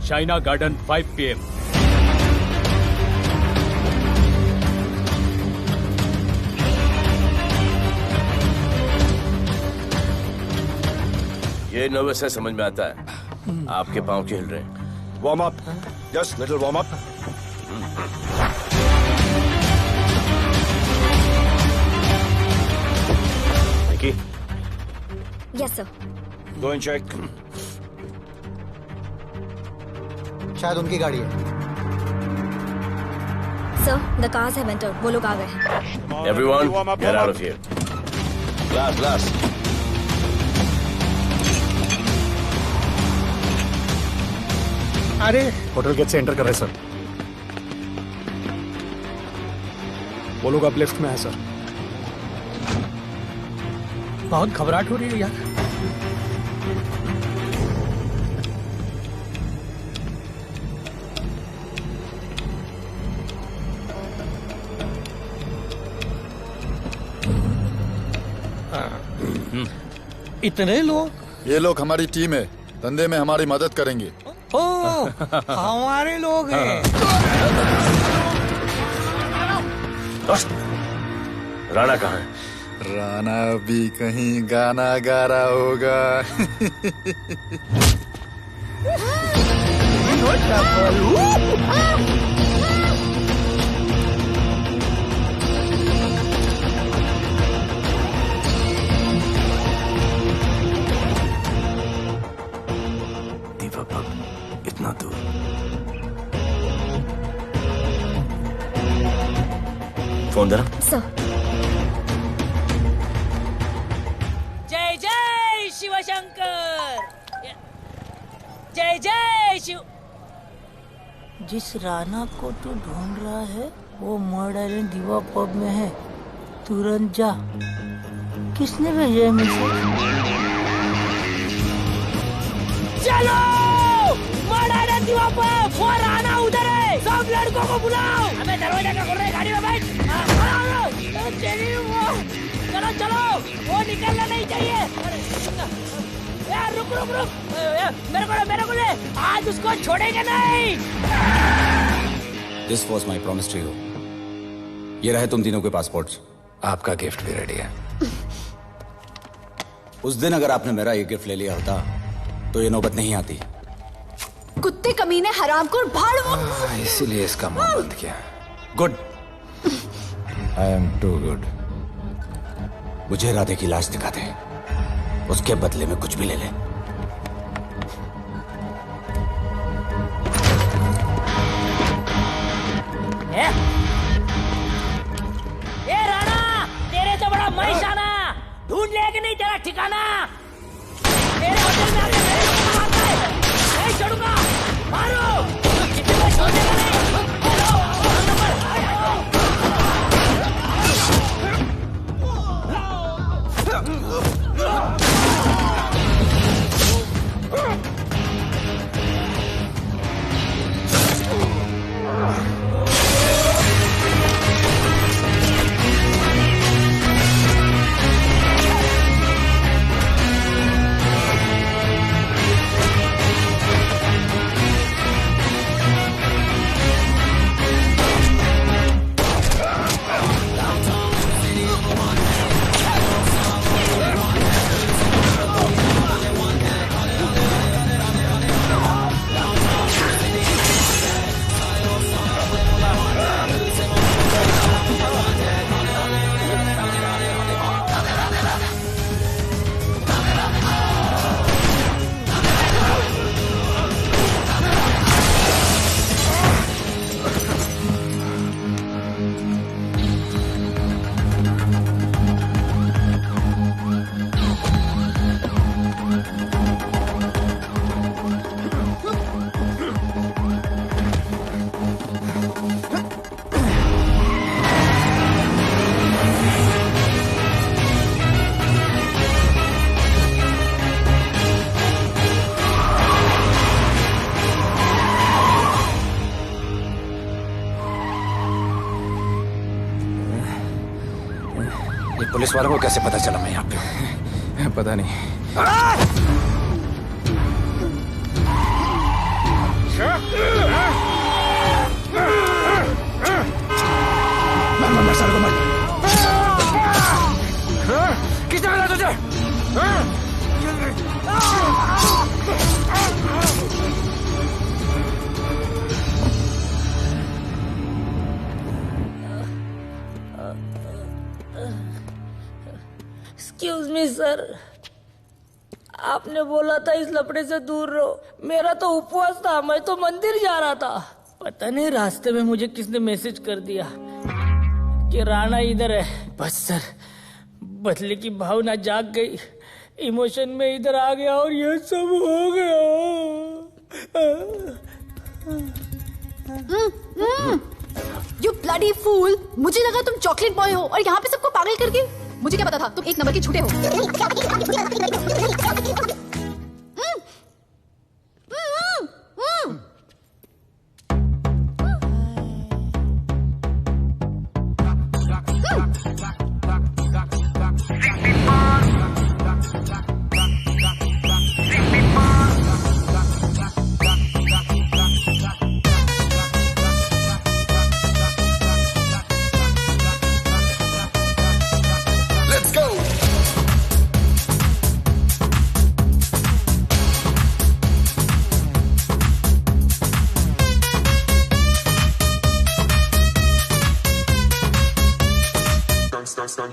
Shaina garden 5 PM। ये नर्वस है, समझ में आता है। आपके पांव क्यों हिल रहे हैं? Warm up, just little warm up. Nikki. Yes sir. Go and check. शायद उनकी गाड़ी है। Sir the cars have entered, वो लोग आ गए हैं। Everyone, get out of here. Glass, glass. अरे होटल गेट से एंटर कर रहे सर। वो लोग अब लेफ्ट में है सर। बहुत घबराहट हो रही है यार। इतने लोग? ये लोग हमारी टीम है, धंधे में हमारी मदद करेंगे। ओ, हमारे लोग हैं। राणा कहाँ है? राणा भी कहीं गाना गा रहा होगा। दीपा पब इतना दूर। फोन देना। जय जय शिवशंकर, जय जय शिव। जिस राणा को तू ढूंढ रहा है वो मर्डर इन दीवा पब में है, तुरंत जा। किसने भेजा है मुझे? चलो मर्डर इन दीवा पब, वो राणा उधर है, सब लड़कों को बुलाओ। अबे दरवाजा क्या खोल रहे, गाड़ी में बैठ। चलो चलो, वो निकलना नहीं चाहिए। यार रुक रुक रुक, मेरे को ले, आज उसको छोड़ेंगे नहीं। This was my promise to you. ये रहे तुम तीनों के पासपोर्ट्स। आपका गिफ्ट भी रेडी है। उस दिन अगर आपने मेरा ये गिफ्ट ले लिया होता तो ये नौबत नहीं आती। कुत्ते कमीने हरामखोर भाड़। इसीलिए इसका मुंह बंद किया। Good. I am too good. मुझे राधे की लाश दिखा दे, उसके बदले में कुछ भी ले ले। ए राणा, तेरे से बड़ा मैं शाना, ढूंढ लिया कि नहीं तेरा ठिकाना। तेरे होटल में आके मेरे को मारता है, नहीं छोड़ूंगा, मारो। किसी को छोड़ेगा नहीं। पुलिस वालों को कैसे पता चला मैं यहाँ पे? पता नहीं। मर साल को मर। किसने मिला तुझे? एक्सक्यूज मी सर, आपने बोला था इस लफड़े से दूर रहो। मेरा तो उपवास था, मैं तो मंदिर जा रहा था। पता नहीं रास्ते में मुझे किसने मैसेज कर दिया कि राणा इधर है। बस सर, बदले की भावना जाग गई, इमोशन में इधर आ गया और ये सब हो गया। You bloody fool! मुझे लगा तुम चॉकलेट बॉय हो और यहाँ पे सबको पागल करके। मुझे क्या पता था तुम एक नंबर के झूठे हो।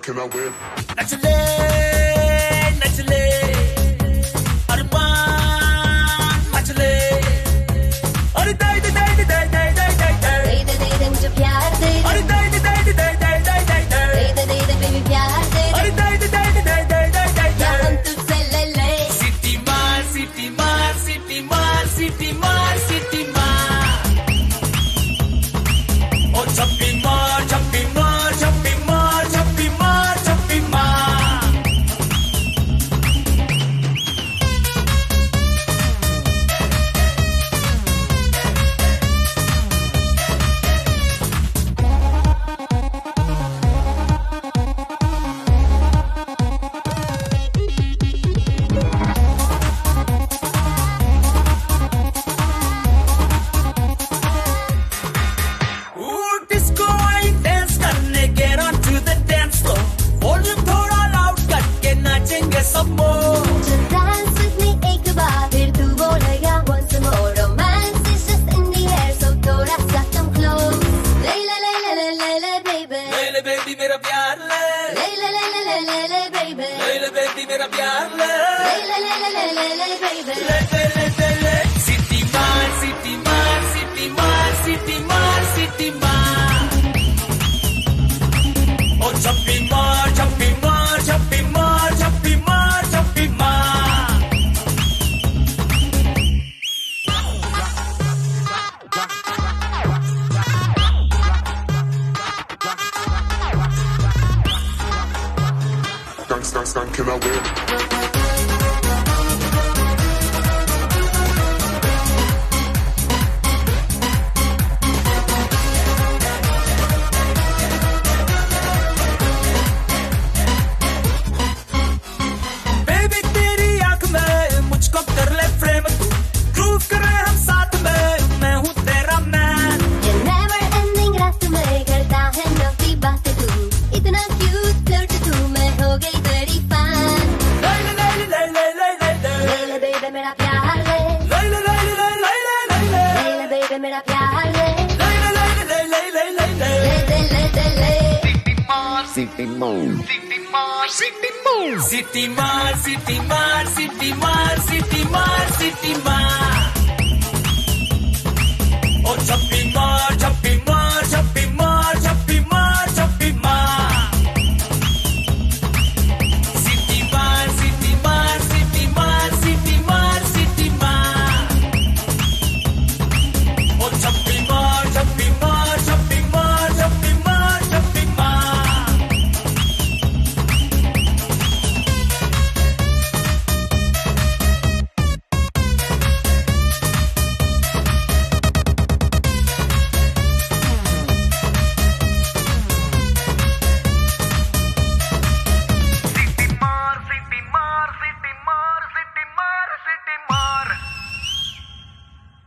Can I win? नचले नचले अरमान मचले अरे दाई दे दाई दे दाई दाई दाई दाई दाई दे दे मुझे प्यार दे अरे दाई दे दाई दे दाई दाई दाई दाई दाई दे दे बेबी प्यार दे अरे दाई दे दाई दे दाई दाई दाई दाई या हम तुझसे ले ले सिटी मार सिटी मार सिटी मार सिटी मार सिटी मार ओ छप्पी मार छप्पी मार छप्पी मार छप्पी मार छप्पी मार डिस्को आई डांस करने get on to the dance floor volume थोड़ा लाउड करके नाचेंगे सब Just dance with me एक बार फिर तू बोलेगा once more romance is just in the air so थोड़ा सा come close ले ले ले ले ले ले ले baby ले ले बेबी मेरा प्यार ले ले ले ले ले ले ले ले baby ले ले बेबी मेरा प्यार ले ले ले ले ले ले ले baby ले ले ले ले सिटी मार सिटी मार सिटी मार सिटी मार सिटी मार ओ छप्पी मार छप्पी मार छप्पी मार छप्पी मार छप्पी मार Can I win? बेबी तेरी आंख में मुझको कर ले फ्रेम तू प्रूव करे हम साथ में मैं हूँ तेरा मैन ये never ending रात में करता है नौकी बातें तू इतना cute flirt तू मैं हो गई तेरी fan ले ले ले ले ले ले ले ले ले ले baby मेरा प्यार ले ले ले ले ले ले ले ले ले ले baby मेरा प्यार ले ले ले ले ले ले ले ले ले ले ले ले सिटी मार सिटी मार सिटी मार सिटी मार सिटी मार सिटी मार सिटी मार ओ छप्पी मार छप्पी मार छप्पी मार छप्पी मार छप्पी मार सिटी मार सिटी मार सिटी मार सिटी मार सिटी मार ओ छप्पी मार छप्पी मार छप्पी मार छप्पी मार छप्पी मार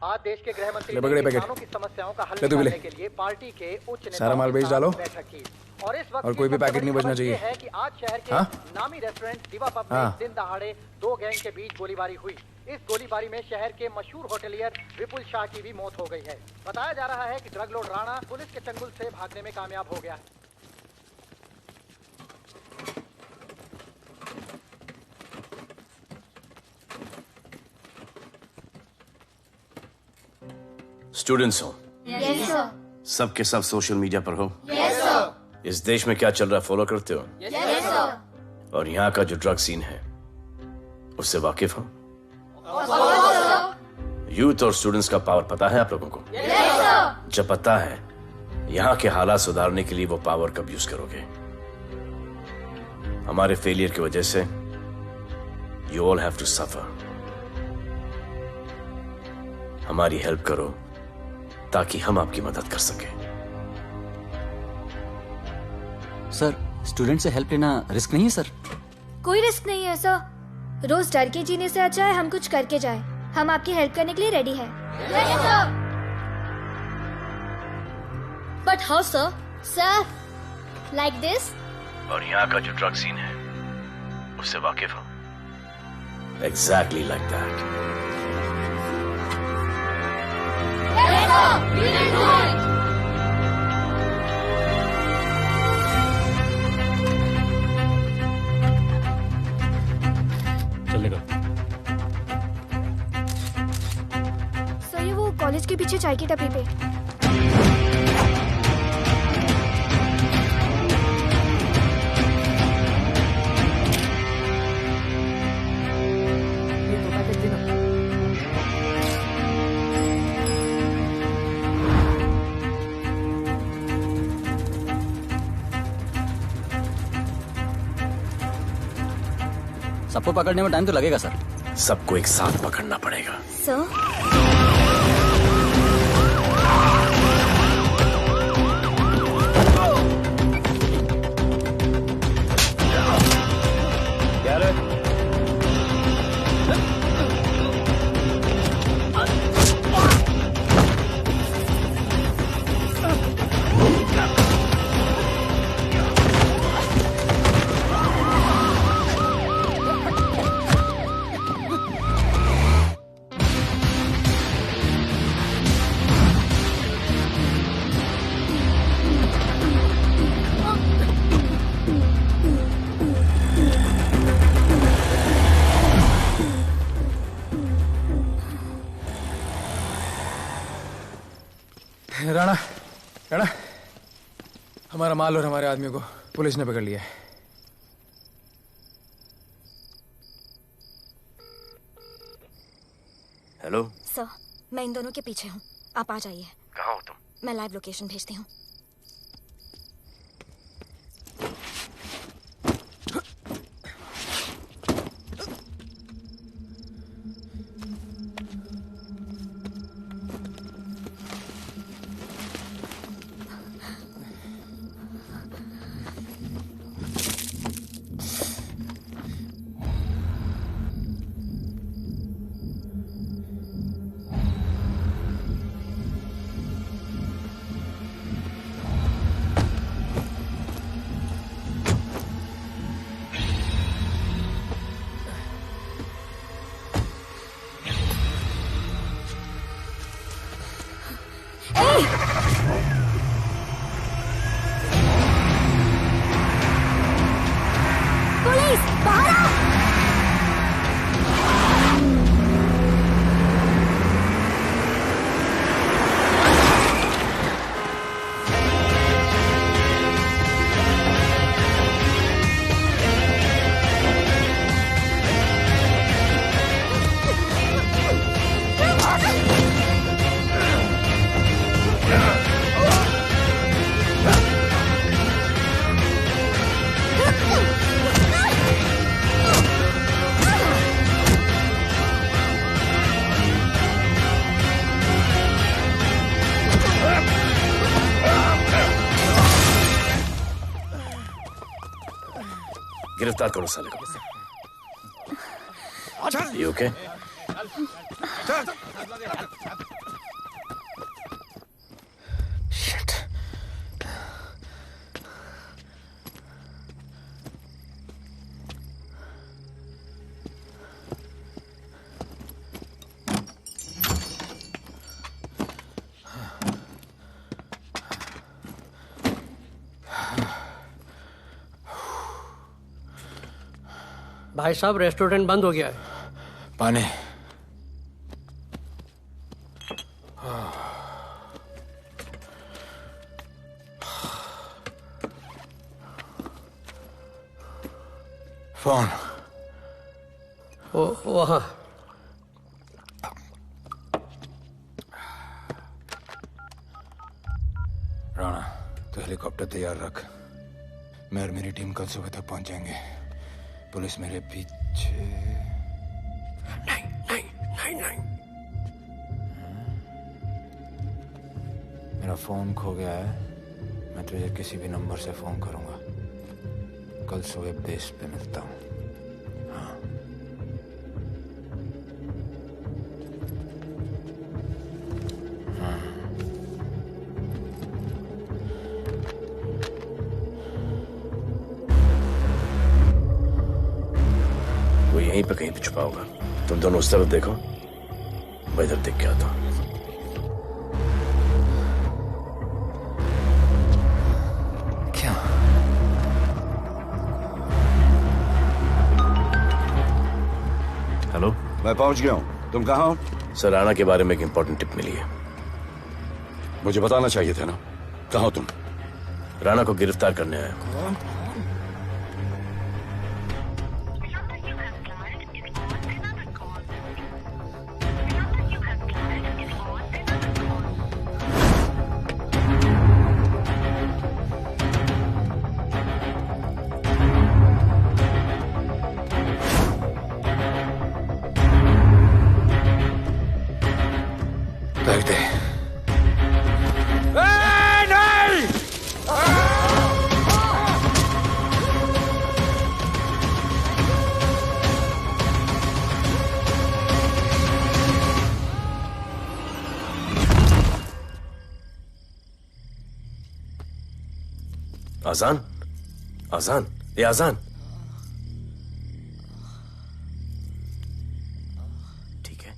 आज देश के गृह मंत्री ले पकड़े ने पैकेट। किसानों की समस्याओं का हल ले तू भी ले। निकालने के लिए पार्टी के उच्च नेताओं सारा माल के बेच साथ डालो। बैठक की। और इस वक्त और कोई भी पैकेट नहीं बचना चाहिए। है कि आज शहर के हाँ? नामी रेस्टोरेंट दिवा पब में हाँ। दिन दहाड़े दो गैंग के बीच गोलीबारी हुई। इस गोलीबारी में शहर के मशहूर होटलियर विपुल शाह की भी मौत हो गई है। बताया जा रहा है कि ड्रग लॉर्ड राणा पुलिस के चंगुल से भागने में कामयाब हो गया है। स्टूडेंट्स हो Yes, sir. सब के सब सोशल मीडिया पर हो Yes, sir. इस देश में क्या चल रहा है फॉलो करते हो Yes, sir. और यहाँ का जो ड्रग सीन है उससे वाकिफ हो यूथ और स्टूडेंट्स का पावर पता है आप लोगों को? जब पता है, यहाँ के हालात सुधारने के लिए वो पावर कब यूज करोगे? हमारे फेलियर की वजह से you all have to suffer. हमारी हेल्प करो ताकि हम आपकी मदद कर सकें। सर, स्टूडेंट से हेल्प लेना रिस्क नहीं है सर? कोई रिस्क नहीं है सर। रोज डर के जीने से अच्छा है हम कुछ करके जाए। हम आपकी हेल्प करने के लिए रेडी हैं। But how sir? Sir, like this? और यहाँ का जो ड्रग सीन है उससे वाकिफ हो? Exactly like that. चलेगा। सर, ये वो कॉलेज के पीछे चाय की टपरी पे। सबको पकड़ने में टाइम तो लगेगा सर। सबको एक साथ पकड़ना पड़ेगा। सर, राणा, राणा, हमारा माल और हमारे आदमियों को पुलिस ने पकड़ लिया है। हेलो सर, मैं इन दोनों के पीछे हूँ। आप आ जाइए। कहाँ हो तुम? मैं लाइव लोकेशन भेजती हूँ। पुलिस, बाहर आओ! गिरफ्तार करो साले को। You okay? Shit. भाई साहब, रेस्टोरेंट बंद हो गया है। पानी। फोन। वहाँ। हेलीकॉप्टर तैयार रख। मैं और मेरी टीम कल सुबह तक पहुंच जाएंगे। पुलिस मेरे पीछे नहीं। मेरा फोन खो गया है। मैं तुझे किसी भी नंबर से फोन करूंगा। कल सुबह बेस पे मिलता हूँ। हाँ। वो यहीं पे कहीं पे छुपा होगा। तुम दोनों उस तरफ देखो, मैं इधर देख के आता हूँ। क्या? हेलो, मैं पहुंच गया हूँ। तुम कहाँ हो? सर, राणा के बारे में एक इंपॉर्टेंट टिप मिली है। मुझे बताना चाहिए था ना। कहाँ हो तुम? राणा को गिरफ्तार करने आया हूँ। रख दे। आजान, आजान, ये आजान। ठीक है।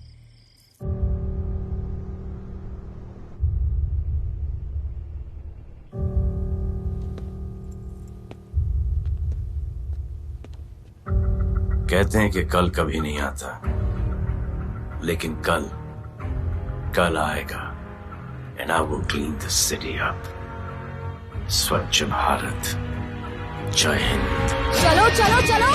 कहते हैं कि कल कभी नहीं आता, लेकिन कल आएगा। And I will clean the city up. स्वच्छ भारत। जय हिंद। चलो चलो चलो।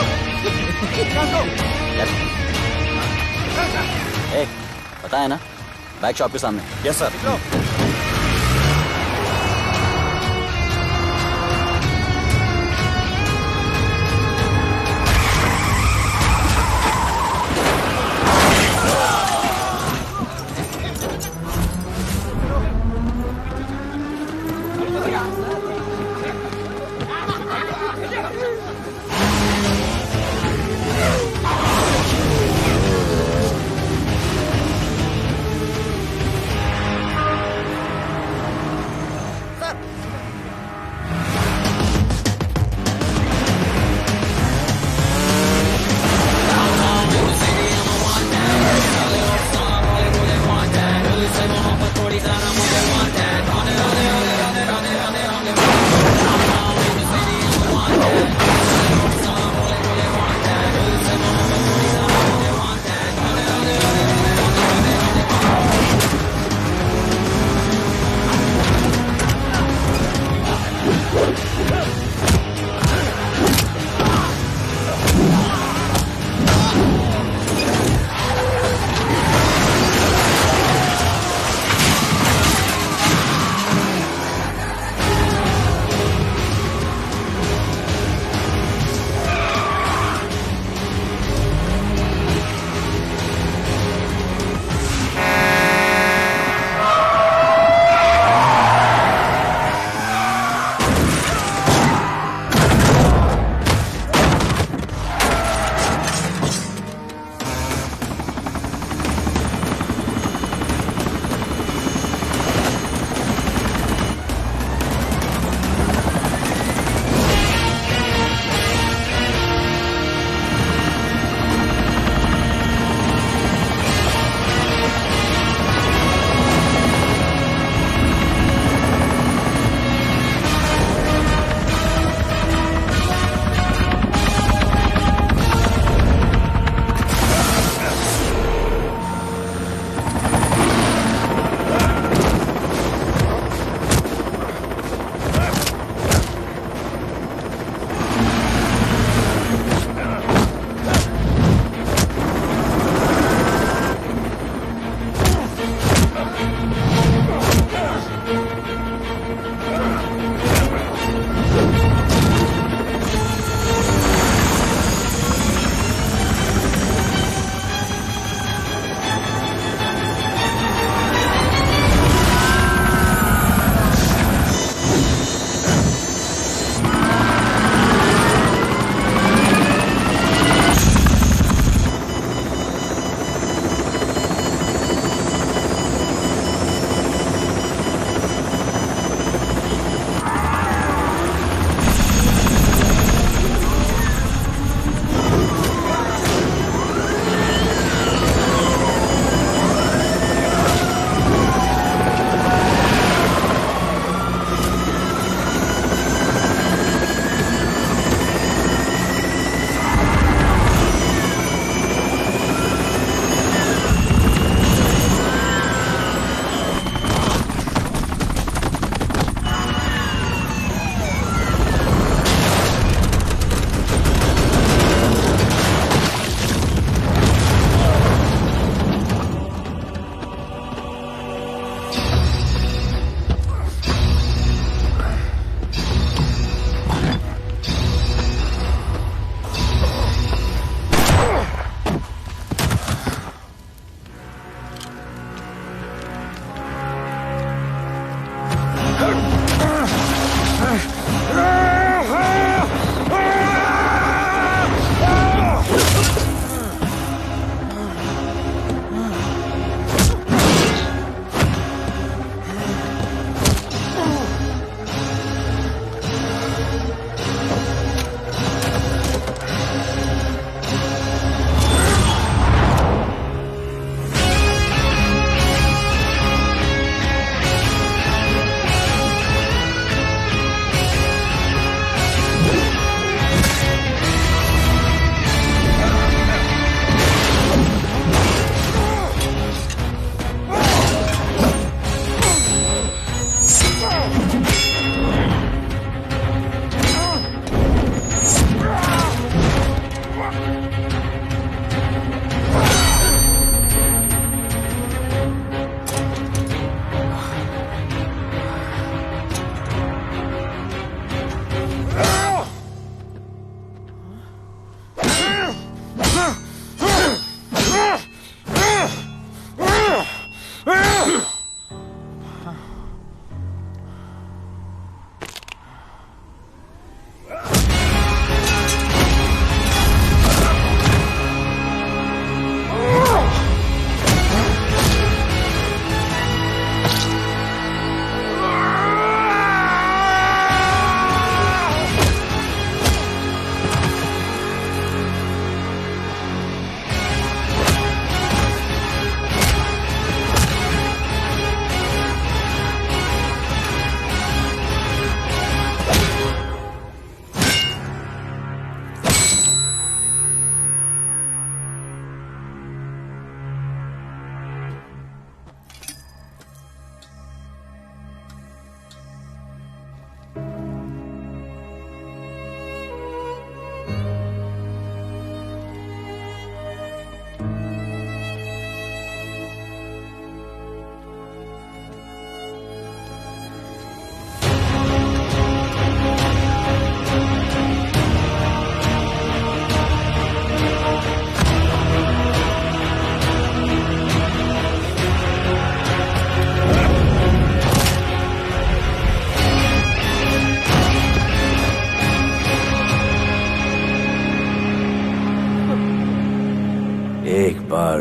पता है ना, बैक शॉप के सामने। Yes sir.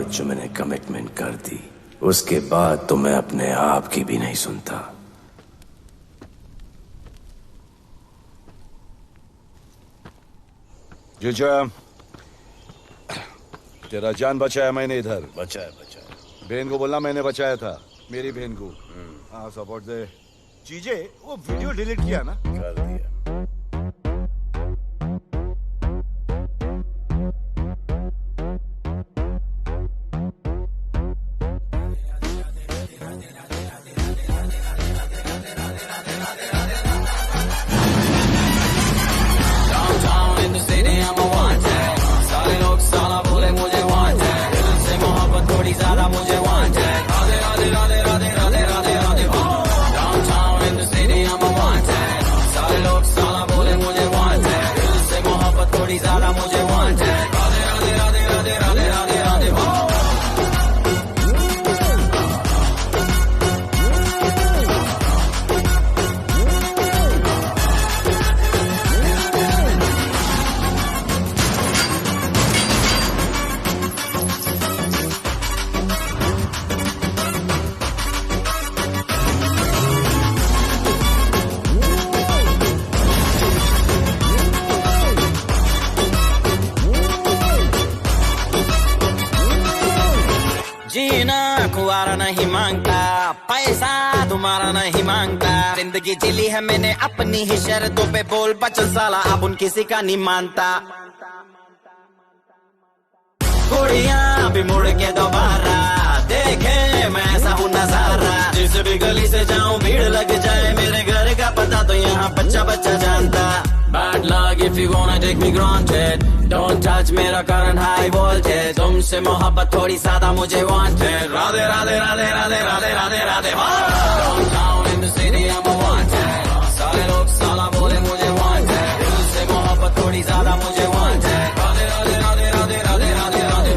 बाद जो मैंने कमिटमेंट कर दी, उसके बाद तो मैं अपने आप की भी नहीं सुनता। जीजा, तेरा जान बचाया मैंने इधर। बचाया। बहन को बोलना मैंने बचाया था, मेरी बहन को। हाँ, सपोर्ट दे। चीजे, वो वीडियो डिलीट किया ना? कर दिया। नहीं मांगता, पैसा तुम्हारा नहीं मांगता, जिंदगी जिली है मैंने अपनी ही शर्तों पे, बोल बचन साला अब उन किसी का नहीं मानता। कुड़ियां भी मुड़ के दोबारा देखे मैं ऐसा हूँ नजारा, जिस भी गली से जाऊं भीड़ लग जाए, मेरे घर का पता तो यहाँ बच्चा बच्चा जानता। Bad luck if you gonna take me granted, don't touch मेरा current high voltage, तुमसे मोहब्बत थोड़ी सादा मुझे wanted, Radhe Radhe Radhe Radhe Radhe Radhe Radhe. Downtown in the city I'm a wanted, सारे लोग साला बोले मुझे wanted, दिल से मोहब्बत थोड़ी ज्यादा मुझे wanted, राधे राधे राधे राधे राधे राधे राधे।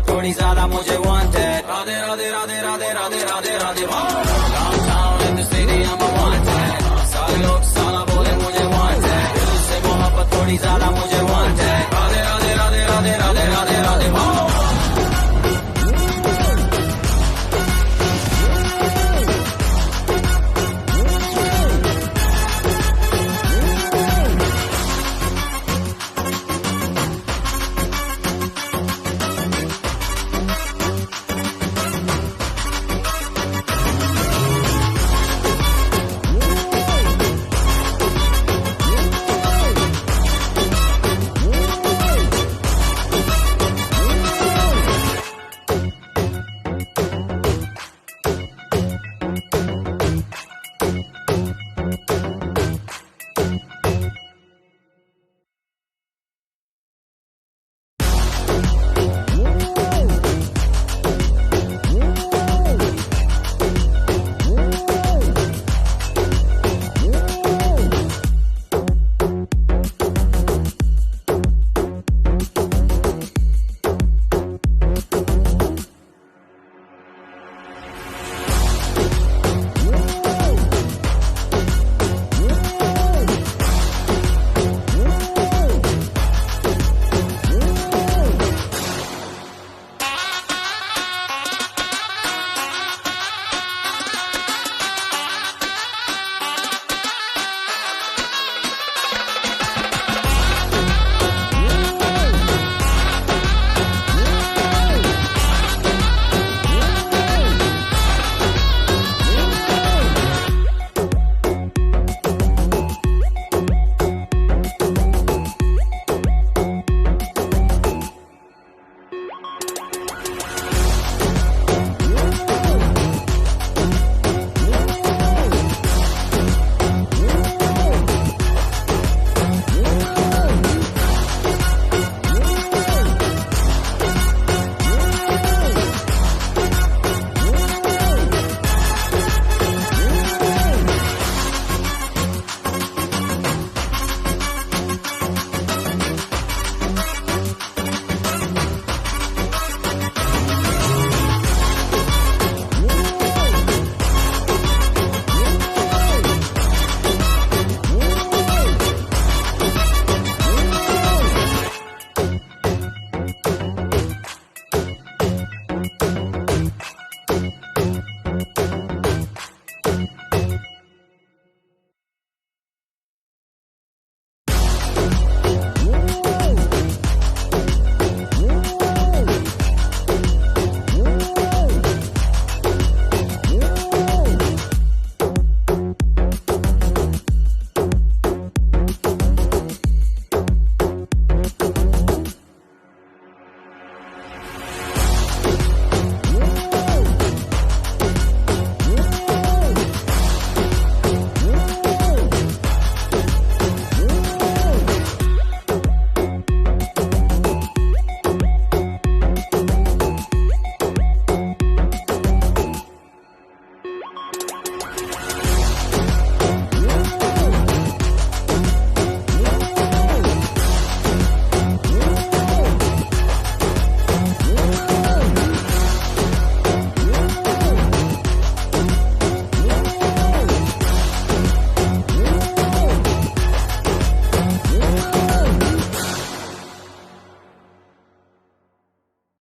थोड़ी ज्यादा मुझे wanted, Radhe Radhe Radhe Radhe Radhe Radhe Radhe. Downtown in the city I'm a wanted, सारे लोग साला बोले मुझे wanted, दिल से मोहब्बत थोड़ी ज्यादा मुझे